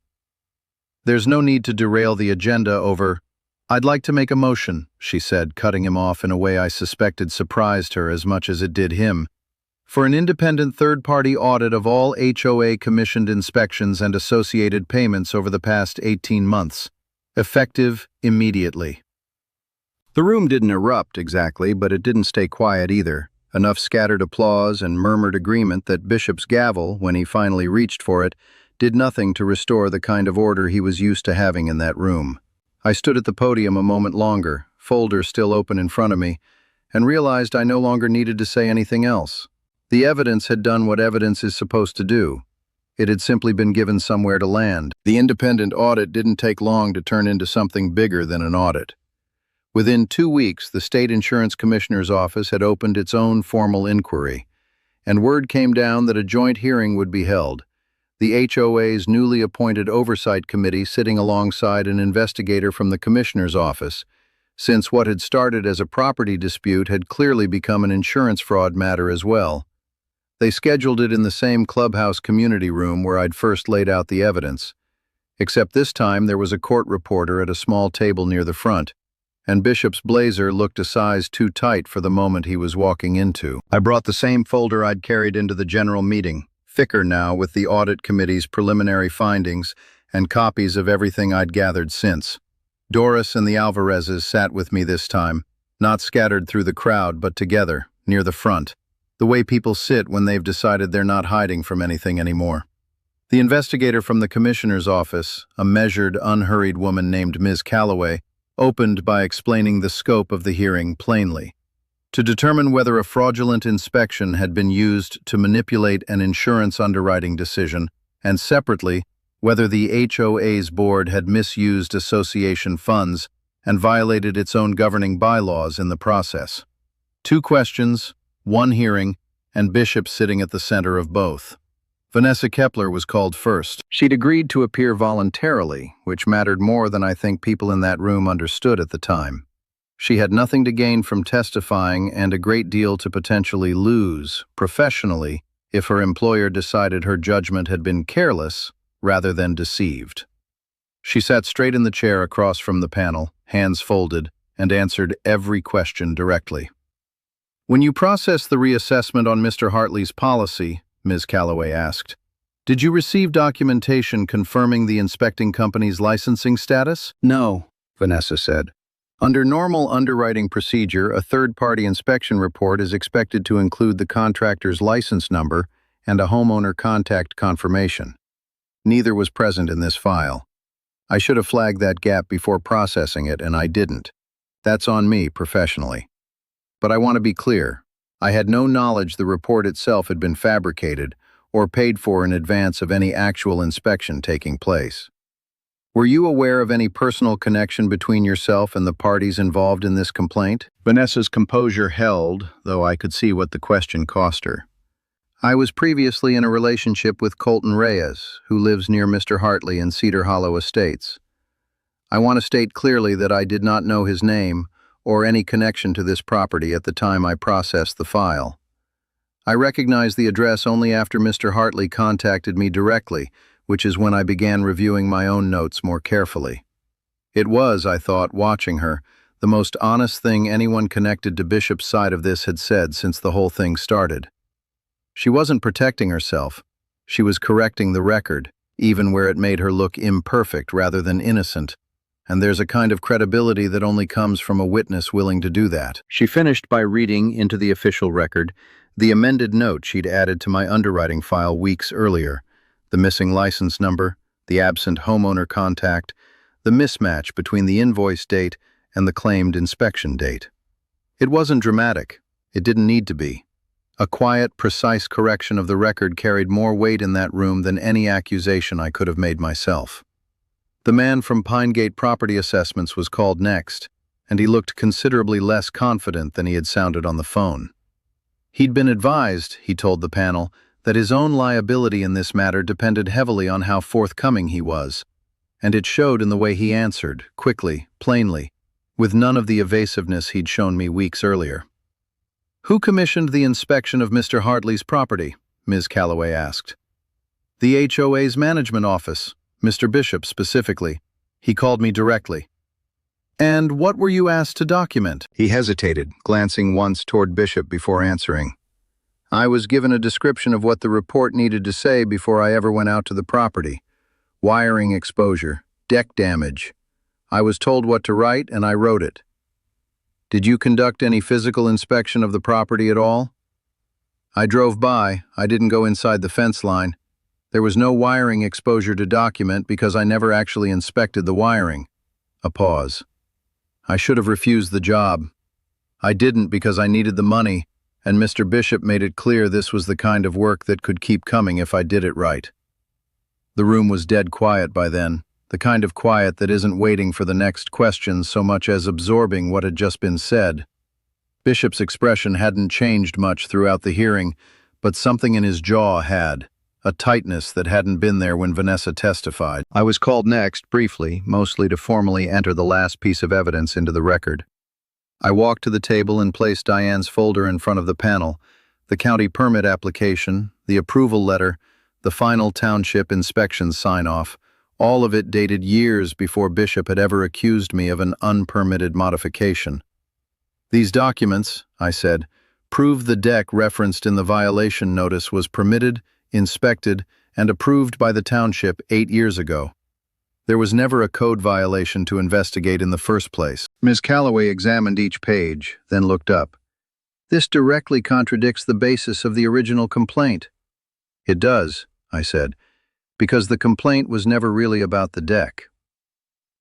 There's no need to derail the agenda over—" "I'd like to make a motion," she said, cutting him off in a way I suspected surprised her as much as it did him, "for an independent third-party audit of all HOA commissioned inspections and associated payments over the past 18 months, effective immediately." The room didn't erupt exactly, but it didn't stay quiet either. Enough scattered applause and murmured agreement that Bishop's gavel, when he finally reached for it, did nothing to restore the kind of order he was used to having in that room. I stood at the podium a moment longer, folder still open in front of me, and realized I no longer needed to say anything else. The evidence had done what evidence is supposed to do. It had simply been given somewhere to land. The independent audit didn't take long to turn into something bigger than an audit. Within 2 weeks, the State Insurance Commissioner's Office had opened its own formal inquiry, and word came down that a joint hearing would be held, the HOA's newly appointed oversight committee sitting alongside an investigator from the Commissioner's Office, since what had started as a property dispute had clearly become an insurance fraud matter as well. They scheduled it in the same clubhouse community room where I'd first laid out the evidence, except this time there was a court reporter at a small table near the front, and Bishop's blazer looked a size too tight for the moment he was walking into. I brought the same folder I'd carried into the general meeting, thicker now with the audit committee's preliminary findings and copies of everything I'd gathered since. Doris and the Alvarezes sat with me this time, not scattered through the crowd but together, near the front, the way people sit when they've decided they're not hiding from anything anymore. The investigator from the Commissioner's Office, a measured, unhurried woman named Ms. Calloway, opened by explaining the scope of the hearing plainly. To determine whether a fraudulent inspection had been used to manipulate an insurance underwriting decision, and separately, whether the HOA's board had misused association funds and violated its own governing bylaws in the process. 2 questions, 1 hearing, and Bishop sitting at the center of both. Vanessa Kepler was called first. She'd agreed to appear voluntarily, which mattered more than I think people in that room understood at the time. She had nothing to gain from testifying and a great deal to potentially lose, professionally, if her employer decided her judgment had been careless rather than deceived. She sat straight in the chair across from the panel, hands folded, and answered every question directly. When you processed the reassessment on Mr. Hartley's policy, Ms. Calloway asked, did you receive documentation confirming the inspecting company's licensing status? No, Vanessa said. Under normal underwriting procedure, a third-party inspection report is expected to include the contractor's license number and a homeowner contact confirmation. Neither was present in this file. I should have flagged that gap before processing it, and I didn't. That's on me professionally. But I want to be clear. I had no knowledge the report itself had been fabricated or paid for in advance of any actual inspection taking place. Were you aware of any personal connection between yourself and the parties involved in this complaint? Vanessa's composure held, though I could see what the question cost her. I was previously in a relationship with Colton Reyes, who lives near Mr. Hartley in Cedar Hollow Estates. I want to state clearly that I did not know his name or any connection to this property at the time I processed the file. I recognized the address only after Mr. Hartley contacted me directly, which is when I began reviewing my own notes more carefully. It was, I thought, watching her, the most honest thing anyone connected to Bishop's side of this had said since the whole thing started. She wasn't protecting herself. She was correcting the record, even where it made her look imperfect rather than innocent. And there's a kind of credibility that only comes from a witness willing to do that. She finished by reading into the official record the amended note she'd added to my underwriting file weeks earlier, the missing license number, the absent homeowner contact, the mismatch between the invoice date and the claimed inspection date. It wasn't dramatic. It didn't need to be. A quiet, precise correction of the record carried more weight in that room than any accusation I could have made myself. The man from Pinegate Property Assessments was called next, and he looked considerably less confident than he had sounded on the phone. He'd been advised, he told the panel, that his own liability in this matter depended heavily on how forthcoming he was, and it showed in the way he answered, quickly, plainly, with none of the evasiveness he'd shown me weeks earlier. Who commissioned the inspection of Mr. Hartley's property? Ms. Calloway asked. The HOA's management office, Mr. Bishop specifically. He called me directly. And what were you asked to document? He hesitated, glancing once toward Bishop before answering. I was given a description of what the report needed to say before I ever went out to the property. Wiring exposure, deck damage. I was told what to write, and I wrote it. Did you conduct any physical inspection of the property at all? I drove by. I didn't go inside the fence line. There was no wiring exposure to document because I never actually inspected the wiring. A pause. I should have refused the job. I didn't because I needed the money, and Mr. Bishop made it clear this was the kind of work that could keep coming if I did it right. The room was dead quiet by then, the kind of quiet that isn't waiting for the next question so much as absorbing what had just been said. Bishop's expression hadn't changed much throughout the hearing, but something in his jaw had, a tightness that hadn't been there when Vanessa testified. I was called next, briefly, mostly to formally enter the last piece of evidence into the record. I walked to the table and placed Diane's folder in front of the panel, the county permit application, the approval letter, the final township inspection sign-off, all of it dated years before Bishop had ever accused me of an unpermitted modification. These documents, I said, prove the deck referenced in the violation notice was permitted, inspected, and approved by the township 8 years ago. There was never a code violation to investigate in the first place. Ms. Calloway examined each page, then looked up. This directly contradicts the basis of the original complaint. It does, I said, because the complaint was never really about the deck.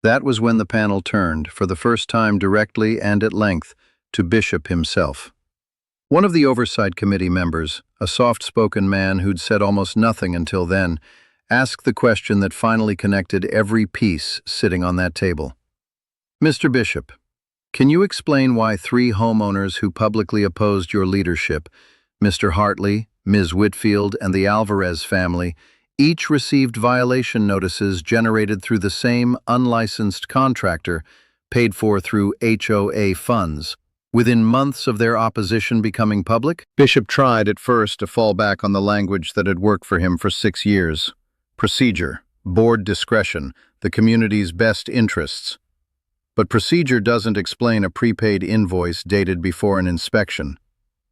That was when the panel turned, for the first time directly and at length, to Bishop himself. One of the Oversight Committee members, a soft-spoken man who'd said almost nothing until then, asked the question that finally connected every piece sitting on that table. Mr. Bishop, can you explain why 3 homeowners who publicly opposed your leadership, Mr. Hartley, Ms. Whitfield, and the Alvarez family, each received violation notices generated through the same unlicensed contractor, paid for through HOA funds, within months of their opposition becoming public? Bishop tried at first to fall back on the language that had worked for him for 6 years. Procedure, board discretion, the community's best interests. But procedure doesn't explain a prepaid invoice dated before an inspection.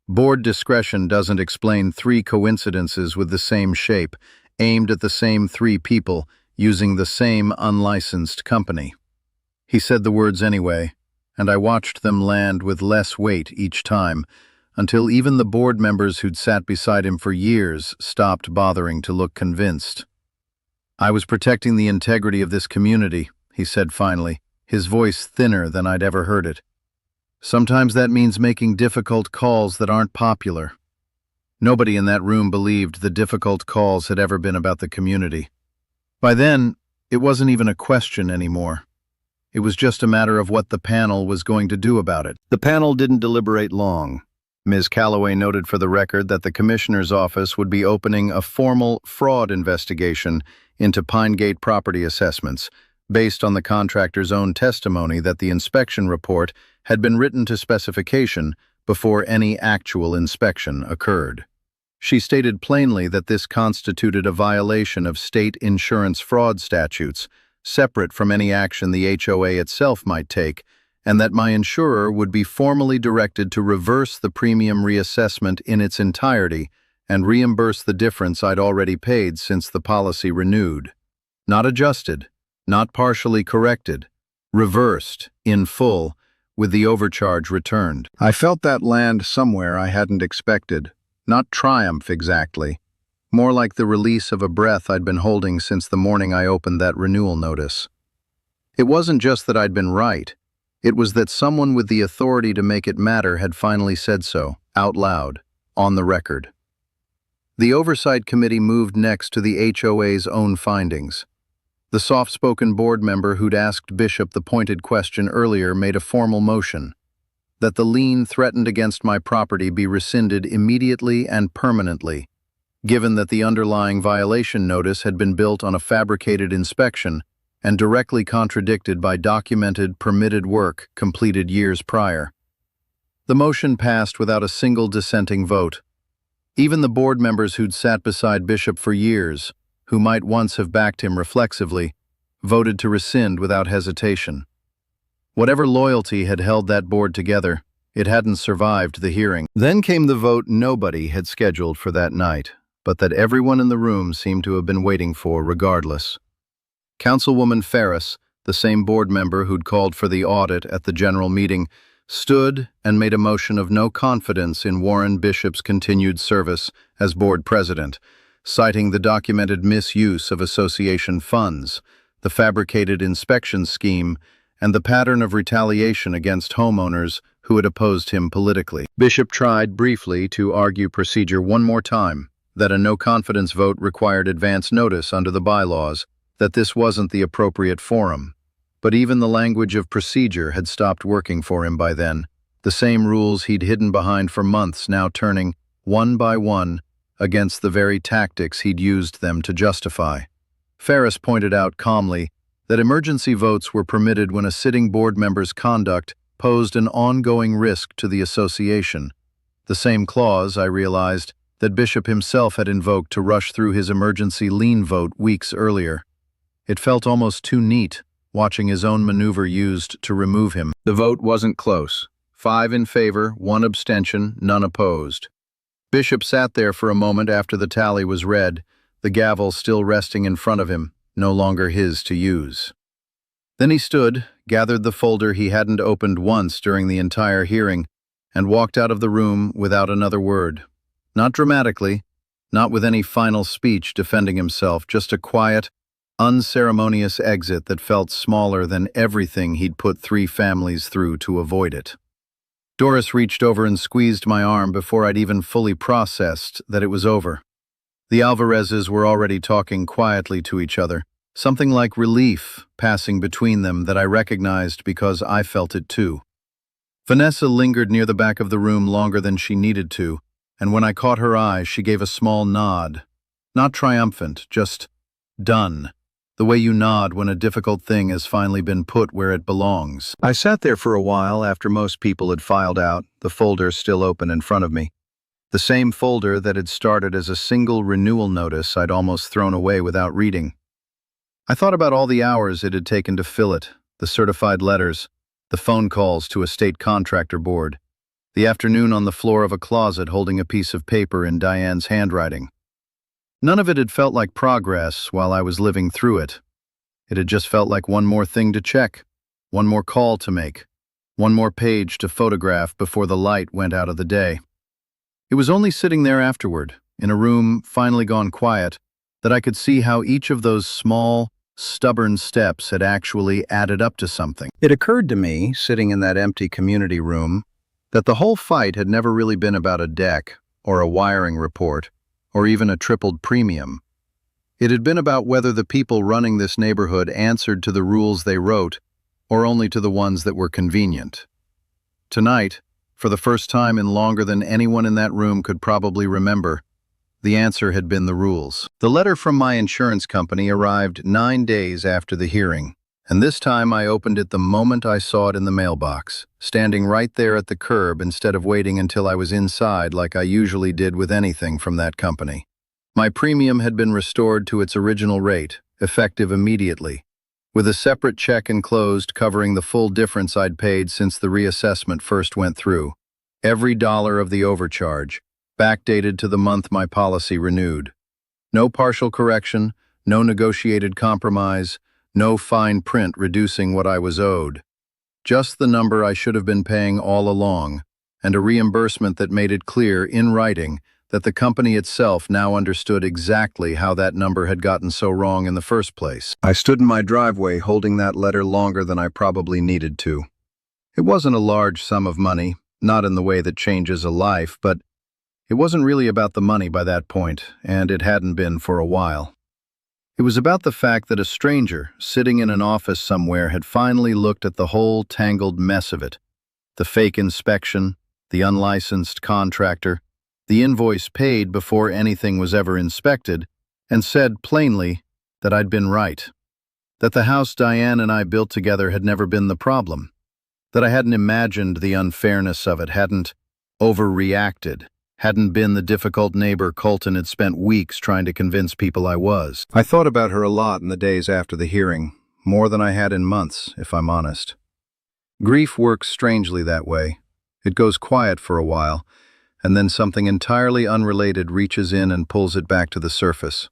Board discretion doesn't explain three coincidences with the same shape, aimed at the same three people, using the same unlicensed company. He said the words anyway, and I watched them land with less weight each time, until even the board members who'd sat beside him for years stopped bothering to look convinced. "I was protecting the integrity of this community," he said finally, his voice thinner than I'd ever heard it. "Sometimes that means making difficult calls that aren't popular." Nobody in that room believed the difficult calls had ever been about the community. By then, it wasn't even a question anymore. It was just a matter of what the panel was going to do about it. The panel didn't deliberate long. Ms. Calloway noted for the record that the commissioner's office would be opening a formal fraud investigation into Pinegate property assessments, based on the contractor's own testimony that the inspection report had been written to specification before any actual inspection occurred. She stated plainly that this constituted a violation of state insurance fraud statutes, separate from any action the HOA itself might take, and that my insurer would be formally directed to reverse the premium reassessment in its entirety and reimburse the difference I'd already paid since the policy renewed. Not adjusted, not partially corrected, reversed, in full, with the overcharge returned. I felt that land somewhere I hadn't expected. Not triumph exactly. More like the release of a breath I'd been holding since the morning I opened that renewal notice. It wasn't just that I'd been right. It was that someone with the authority to make it matter had finally said so, out loud, on the record. The Oversight Committee moved next to the HOA's own findings. The soft-spoken board member who'd asked Bishop the pointed question earlier made a formal motion that the lien threatened against my property be rescinded immediately and permanently, given that the underlying violation notice had been built on a fabricated inspection and directly contradicted by documented, permitted work completed years prior. The motion passed without a single dissenting vote. Even the board members who'd sat beside Bishop for years, who might once have backed him reflexively, voted to rescind without hesitation. Whatever loyalty had held that board together, it hadn't survived the hearing. Then came the vote nobody had scheduled for that night, but that everyone in the room seemed to have been waiting for regardless. Councilwoman Ferris, the same board member who'd called for the audit at the general meeting, stood and made a motion of no confidence in Warren Bishop's continued service as board president, citing the documented misuse of association funds, the fabricated inspection scheme, and the pattern of retaliation against homeowners who had opposed him politically. Bishop tried briefly to argue procedure one more time, that a no-confidence vote required advance notice under the bylaws, that this wasn't the appropriate forum. But even the language of procedure had stopped working for him by then, the same rules he'd hidden behind for months now turning, one by one, against the very tactics he'd used them to justify. Ferris pointed out calmly that emergency votes were permitted when a sitting board member's conduct posed an ongoing risk to the association. The same clause, I realized, that Bishop himself had invoked to rush through his emergency lien vote weeks earlier. It felt almost too neat, watching his own maneuver used to remove him. The vote wasn't close. 5 in favor, 1 abstention, none opposed. Bishop sat there for a moment after the tally was read, the gavel still resting in front of him, no longer his to use. Then he stood, gathered the folder he hadn't opened once during the entire hearing, and walked out of the room without another word. Not dramatically, not with any final speech defending himself, just a quiet, unceremonious exit that felt smaller than everything he'd put 3 families through to avoid it. Doris reached over and squeezed my arm before I'd even fully processed that it was over. The Alvarezes were already talking quietly to each other, something like relief passing between them that I recognized because I felt it too. Vanessa lingered near the back of the room longer than she needed to, and when I caught her eye, she gave a small nod. Not triumphant, just done. The way you nod when a difficult thing has finally been put where it belongs. I sat there for a while after most people had filed out, the folder still open in front of me. The same folder that had started as a single renewal notice I'd almost thrown away without reading. I thought about all the hours it had taken to fill it, the certified letters, the phone calls to a state contractor board, The afternoon on the floor of a closet holding a piece of paper in Diane's handwriting. None of it had felt like progress while I was living through it. It had just felt like one more thing to check, one more call to make, one more page to photograph before the light went out of the day. It was only sitting there afterward, in a room finally gone quiet, that I could see how each of those small, stubborn steps had actually added up to something. It occurred to me, sitting in that empty community room, that the whole fight had never really been about a deck, or a wiring report, or even a tripled premium. It had been about whether the people running this neighborhood answered to the rules they wrote, or only to the ones that were convenient. Tonight, for the first time in longer than anyone in that room could probably remember, the answer had been the rules. The letter from my insurance company arrived 9 days after the hearing, and this time I opened it the moment I saw it in the mailbox, standing right there at the curb instead of waiting until I was inside like I usually did with anything from that company. My premium had been restored to its original rate, effective immediately, with a separate check enclosed covering the full difference I'd paid since the reassessment first went through. Every dollar of the overcharge, backdated to the month my policy renewed. No partial correction, no negotiated compromise, no fine print reducing what I was owed. Just the number I should have been paying all along, and a reimbursement that made it clear, in writing, that the company itself now understood exactly how that number had gotten so wrong in the first place. I stood in my driveway holding that letter longer than I probably needed to. It wasn't a large sum of money, not in the way that changes a life, but it wasn't really about the money by that point, and it hadn't been for a while. It was about the fact that a stranger, sitting in an office somewhere, had finally looked at the whole tangled mess of it. The fake inspection, the unlicensed contractor, the invoice paid before anything was ever inspected, and said plainly that I'd been right. That the house Diane and I built together had never been the problem. That I hadn't imagined the unfairness of it, hadn't overreacted, hadn't been the difficult neighbor Colton had spent weeks trying to convince people I was. I thought about her a lot in the days after the hearing, more than I had in months, if I'm honest. Grief works strangely that way. It goes quiet for a while, and then something entirely unrelated reaches in and pulls it back to the surface.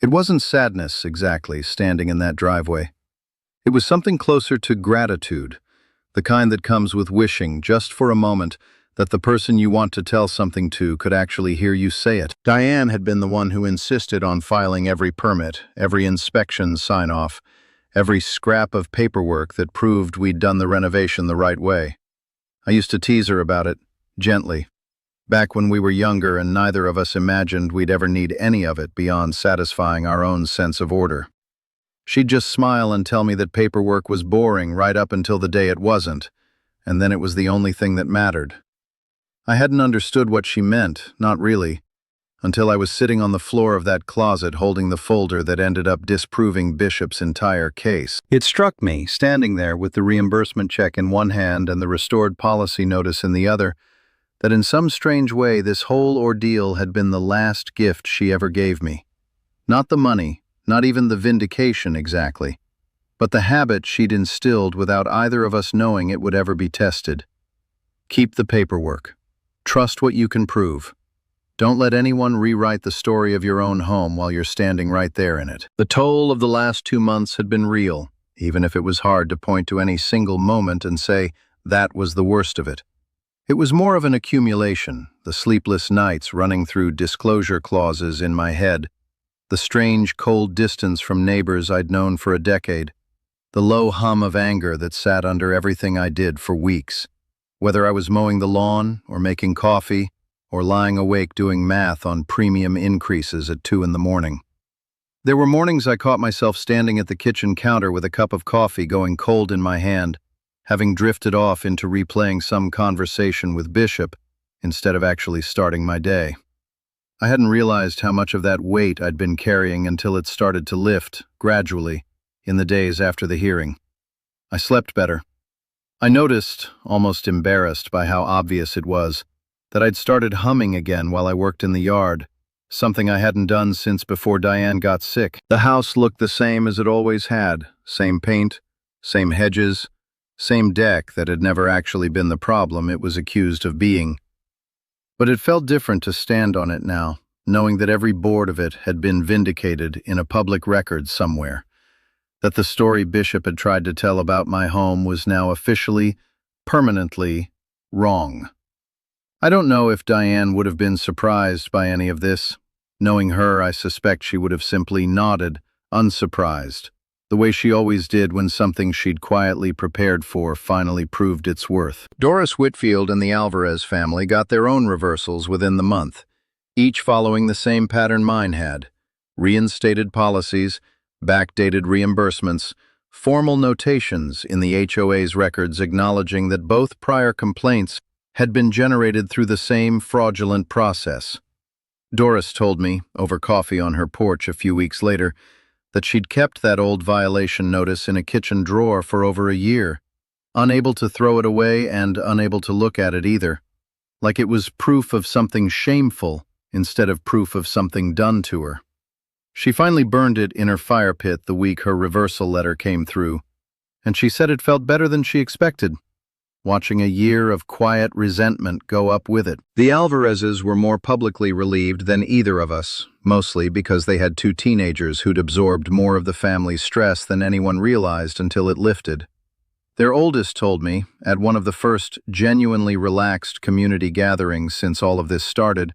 It wasn't sadness, exactly, standing in that driveway. It was something closer to gratitude, the kind that comes with wishing, just for a moment, that the person you want to tell something to could actually hear you say it. Diane had been the one who insisted on filing every permit, every inspection sign-off, every scrap of paperwork that proved we'd done the renovation the right way. I used to tease her about it, gently, back when we were younger and neither of us imagined we'd ever need any of it beyond satisfying our own sense of order. She'd just smile and tell me that paperwork was boring right up until the day it wasn't, and then it was the only thing that mattered. I hadn't understood what she meant, not really, until I was sitting on the floor of that closet holding the folder that ended up disproving Bishop's entire case. It struck me, standing there with the reimbursement check in one hand and the restored policy notice in the other, that in some strange way this whole ordeal had been the last gift she ever gave me. Not the money, not even the vindication exactly, but the habit she'd instilled without either of us knowing it would ever be tested. Keep the paperwork. Trust what you can prove. Don't let anyone rewrite the story of your own home while you're standing right there in it. The toll of the last 2 months had been real, even if it was hard to point to any single moment and say that was the worst of it. It was more of an accumulation, the sleepless nights running through disclosure clauses in my head, the strange cold distance from neighbors I'd known for a decade, the low hum of anger that sat under everything I did for weeks. Whether I was mowing the lawn, or making coffee, or lying awake doing math on premium increases at 2 in the morning. There were mornings I caught myself standing at the kitchen counter with a cup of coffee going cold in my hand, having drifted off into replaying some conversation with Bishop instead of actually starting my day. I hadn't realized how much of that weight I'd been carrying until it started to lift, gradually, in the days after the hearing. I slept better. I noticed, almost embarrassed by how obvious it was, that I'd started humming again while I worked in the yard, something I hadn't done since before Diane got sick. The house looked the same as it always had, same paint, same hedges, Same deck that had never actually been the problem it was accused of being. But it felt different to stand on it now, knowing that every board of it had been vindicated in a public record somewhere, that the story Bishop had tried to tell about my home was now officially, permanently wrong. I don't know if Diane would have been surprised by any of this. Knowing her, I suspect she would have simply nodded, unsurprised, the way she always did when something she'd quietly prepared for finally proved its worth. Doris Whitfield and the Alvarez family got their own reversals within the month, each following the same pattern mine had: reinstated policies, backdated reimbursements, formal notations in the HOA's records acknowledging that both prior complaints had been generated through the same fraudulent process. Doris told me, over coffee on her porch a few weeks later, that she'd kept that old violation notice in a kitchen drawer for over a year, unable to throw it away and unable to look at it either, like it was proof of something shameful instead of proof of something done to her. She finally burned it in her fire pit the week her reversal letter came through, and she said it felt better than she expected, watching a year of quiet resentment go up with it. The Alvarezes were more publicly relieved than either of us, mostly because they had two teenagers who'd absorbed more of the family's stress than anyone realized until it lifted. Their oldest told me, at one of the first genuinely relaxed community gatherings since all of this started,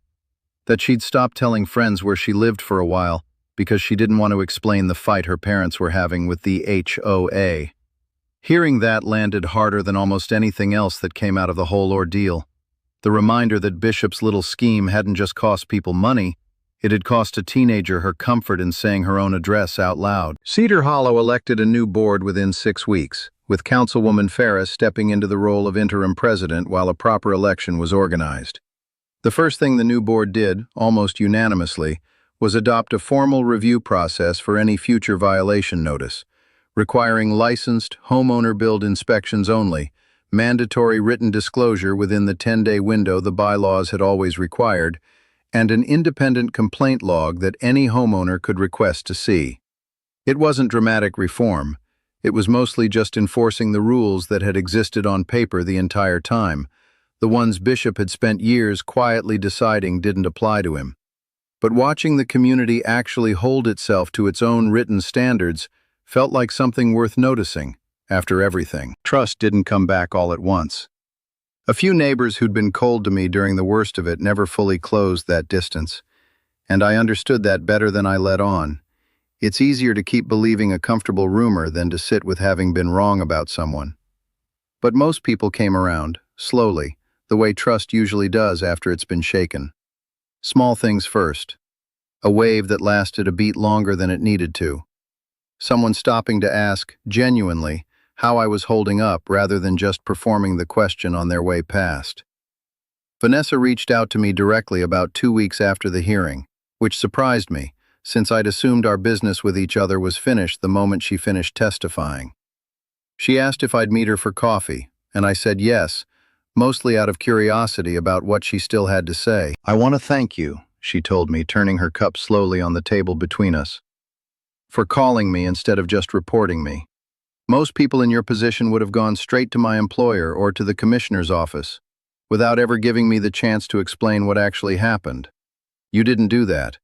that she'd stopped telling friends where she lived for a while because she didn't want to explain the fight her parents were having with the HOA. Hearing that landed harder than almost anything else that came out of the whole ordeal. The reminder that Bishop's little scheme hadn't just cost people money, it had cost a teenager her comfort in saying her own address out loud. Cedar Hollow elected a new board within 6 weeks, with Councilwoman Ferris stepping into the role of interim president while a proper election was organized. The first thing the new board did, almost unanimously, was adopt a formal review process for any future violation notice, requiring licensed, homeowner-billed inspections only, mandatory written disclosure within the 10-day window the bylaws had always required, and an independent complaint log that any homeowner could request to see. It wasn't dramatic reform. It was mostly just enforcing the rules that had existed on paper the entire time, the ones Bishop had spent years quietly deciding didn't apply to him. But watching the community actually hold itself to its own written standards felt like something worth noticing, after everything. Trust didn't come back all at once. A few neighbors who'd been cold to me during the worst of it never fully closed that distance, and I understood that better than I let on. It's easier to keep believing a comfortable rumor than to sit with having been wrong about someone. But most people came around, slowly, the way trust usually does after it's been shaken. Small things first. A wave that lasted a beat longer than it needed to. Someone stopping to ask, genuinely, how I was holding up rather than just performing the question on their way past. Vanessa reached out to me directly about 2 weeks after the hearing, which surprised me, since I'd assumed our business with each other was finished the moment she finished testifying. She asked if I'd meet her for coffee, and I said yes, mostly out of curiosity about what she still had to say. "I want to thank you," she told me, turning her cup slowly on the table between us, "for calling me instead of just reporting me. Most people in your position would have gone straight to my employer or to the commissioner's office, without ever giving me the chance to explain what actually happened. You didn't do that.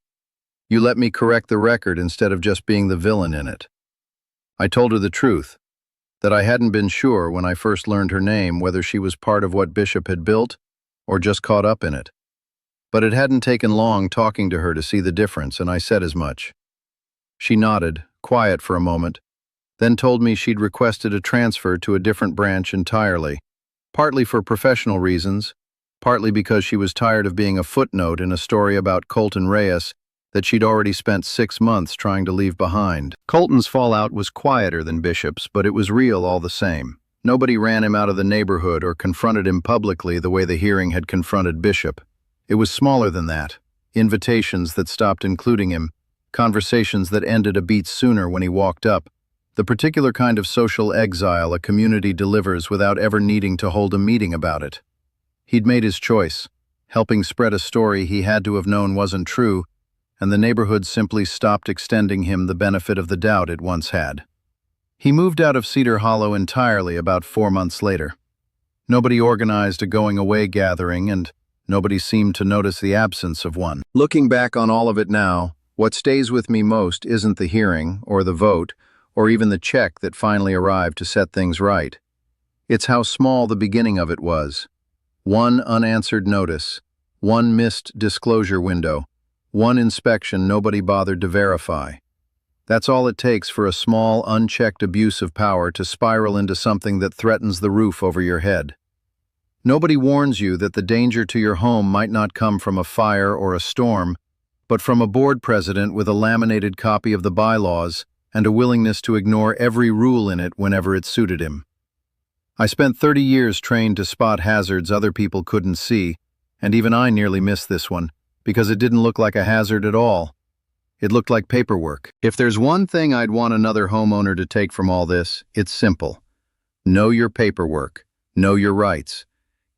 You let me correct the record instead of just being the villain in it." I told her the truth, that I hadn't been sure when I first learned her name whether she was part of what Bishop had built or just caught up in it. But it hadn't taken long talking to her to see the difference, and I said as much. She nodded, quiet for a moment, then told me she'd requested a transfer to a different branch entirely, partly for professional reasons, partly because she was tired of being a footnote in a story about Colton Reyes that she'd already spent 6 months trying to leave behind. Colton's fallout was quieter than Bishop's, but it was real all the same. Nobody ran him out of the neighborhood or confronted him publicly the way the hearing had confronted Bishop. It was smaller than that. Invitations that stopped including him, conversations that ended a beat sooner when he walked up, the particular kind of social exile a community delivers without ever needing to hold a meeting about it. He'd made his choice, helping spread a story he had to have known wasn't true, and the neighborhood simply stopped extending him the benefit of the doubt it once had. He moved out of Cedar Hollow entirely about 4 months later. Nobody organized a going-away gathering, and nobody seemed to notice the absence of one. Looking back on all of it now, what stays with me most isn't the hearing, or the vote, or even the check that finally arrived to set things right. It's how small the beginning of it was. One unanswered notice, one missed disclosure window, one inspection nobody bothered to verify. That's all it takes for a small, unchecked abuse of power to spiral into something that threatens the roof over your head. Nobody warns you that the danger to your home might not come from a fire or a storm, but from a board president with a laminated copy of the bylaws and a willingness to ignore every rule in it whenever it suited him. I spent 30 years trained to spot hazards other people couldn't see, and even I nearly missed this one, because it didn't look like a hazard at all. It looked like paperwork. If there's one thing I'd want another homeowner to take from all this, it's simple. Know your paperwork. Know your rights.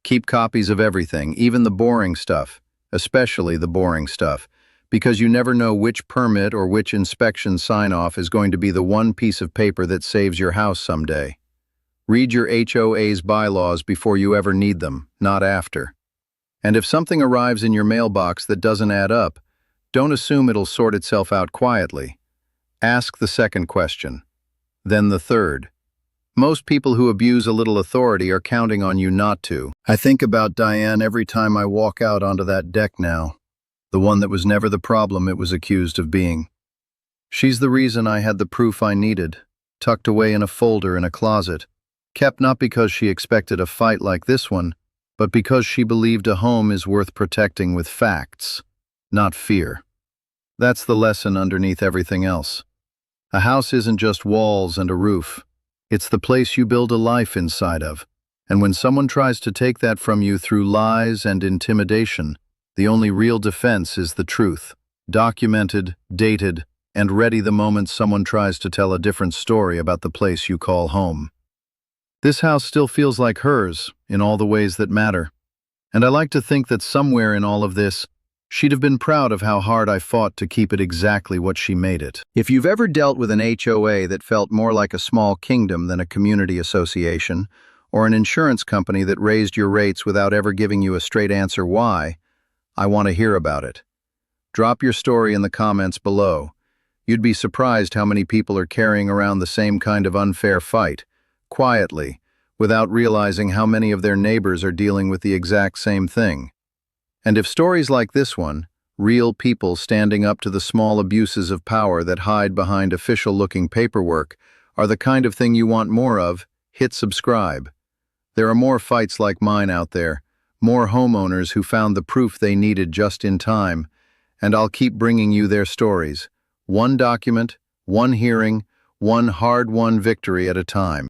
Keep copies of everything, even the boring stuff, especially the boring stuff, because you never know which permit or which inspection sign-off is going to be the one piece of paper that saves your house someday. Read your HOA's bylaws before you ever need them, not after. And if something arrives in your mailbox that doesn't add up, don't assume it'll sort itself out quietly. Ask the second question, then the third. Most people who abuse a little authority are counting on you not to. I think about Diane every time I walk out onto that deck now, the one that was never the problem it was accused of being. She's the reason I had the proof I needed, tucked away in a folder in a closet, kept not because she expected a fight like this one, but because she believed a home is worth protecting with facts, not fear. That's the lesson underneath everything else. A house isn't just walls and a roof. It's the place you build a life inside of. And when someone tries to take that from you through lies and intimidation, the only real defense is the truth, documented, dated, and ready the moment someone tries to tell a different story about the place you call home. This house still feels like hers, in all the ways that matter. And I like to think that somewhere in all of this, she'd have been proud of how hard I fought to keep it exactly what she made it. If you've ever dealt with an HOA that felt more like a small kingdom than a community association, or an insurance company that raised your rates without ever giving you a straight answer why, I want to hear about it. Drop your story in the comments below. You'd be surprised how many people are carrying around the same kind of unfair fight, quietly, without realizing how many of their neighbors are dealing with the exact same thing. And if stories like this one, real people standing up to the small abuses of power that hide behind official-looking paperwork, are the kind of thing you want more of, hit subscribe. There are more fights like mine out there, more homeowners who found the proof they needed just in time, and I'll keep bringing you their stories, one document, one hearing, one hard-won victory at a time.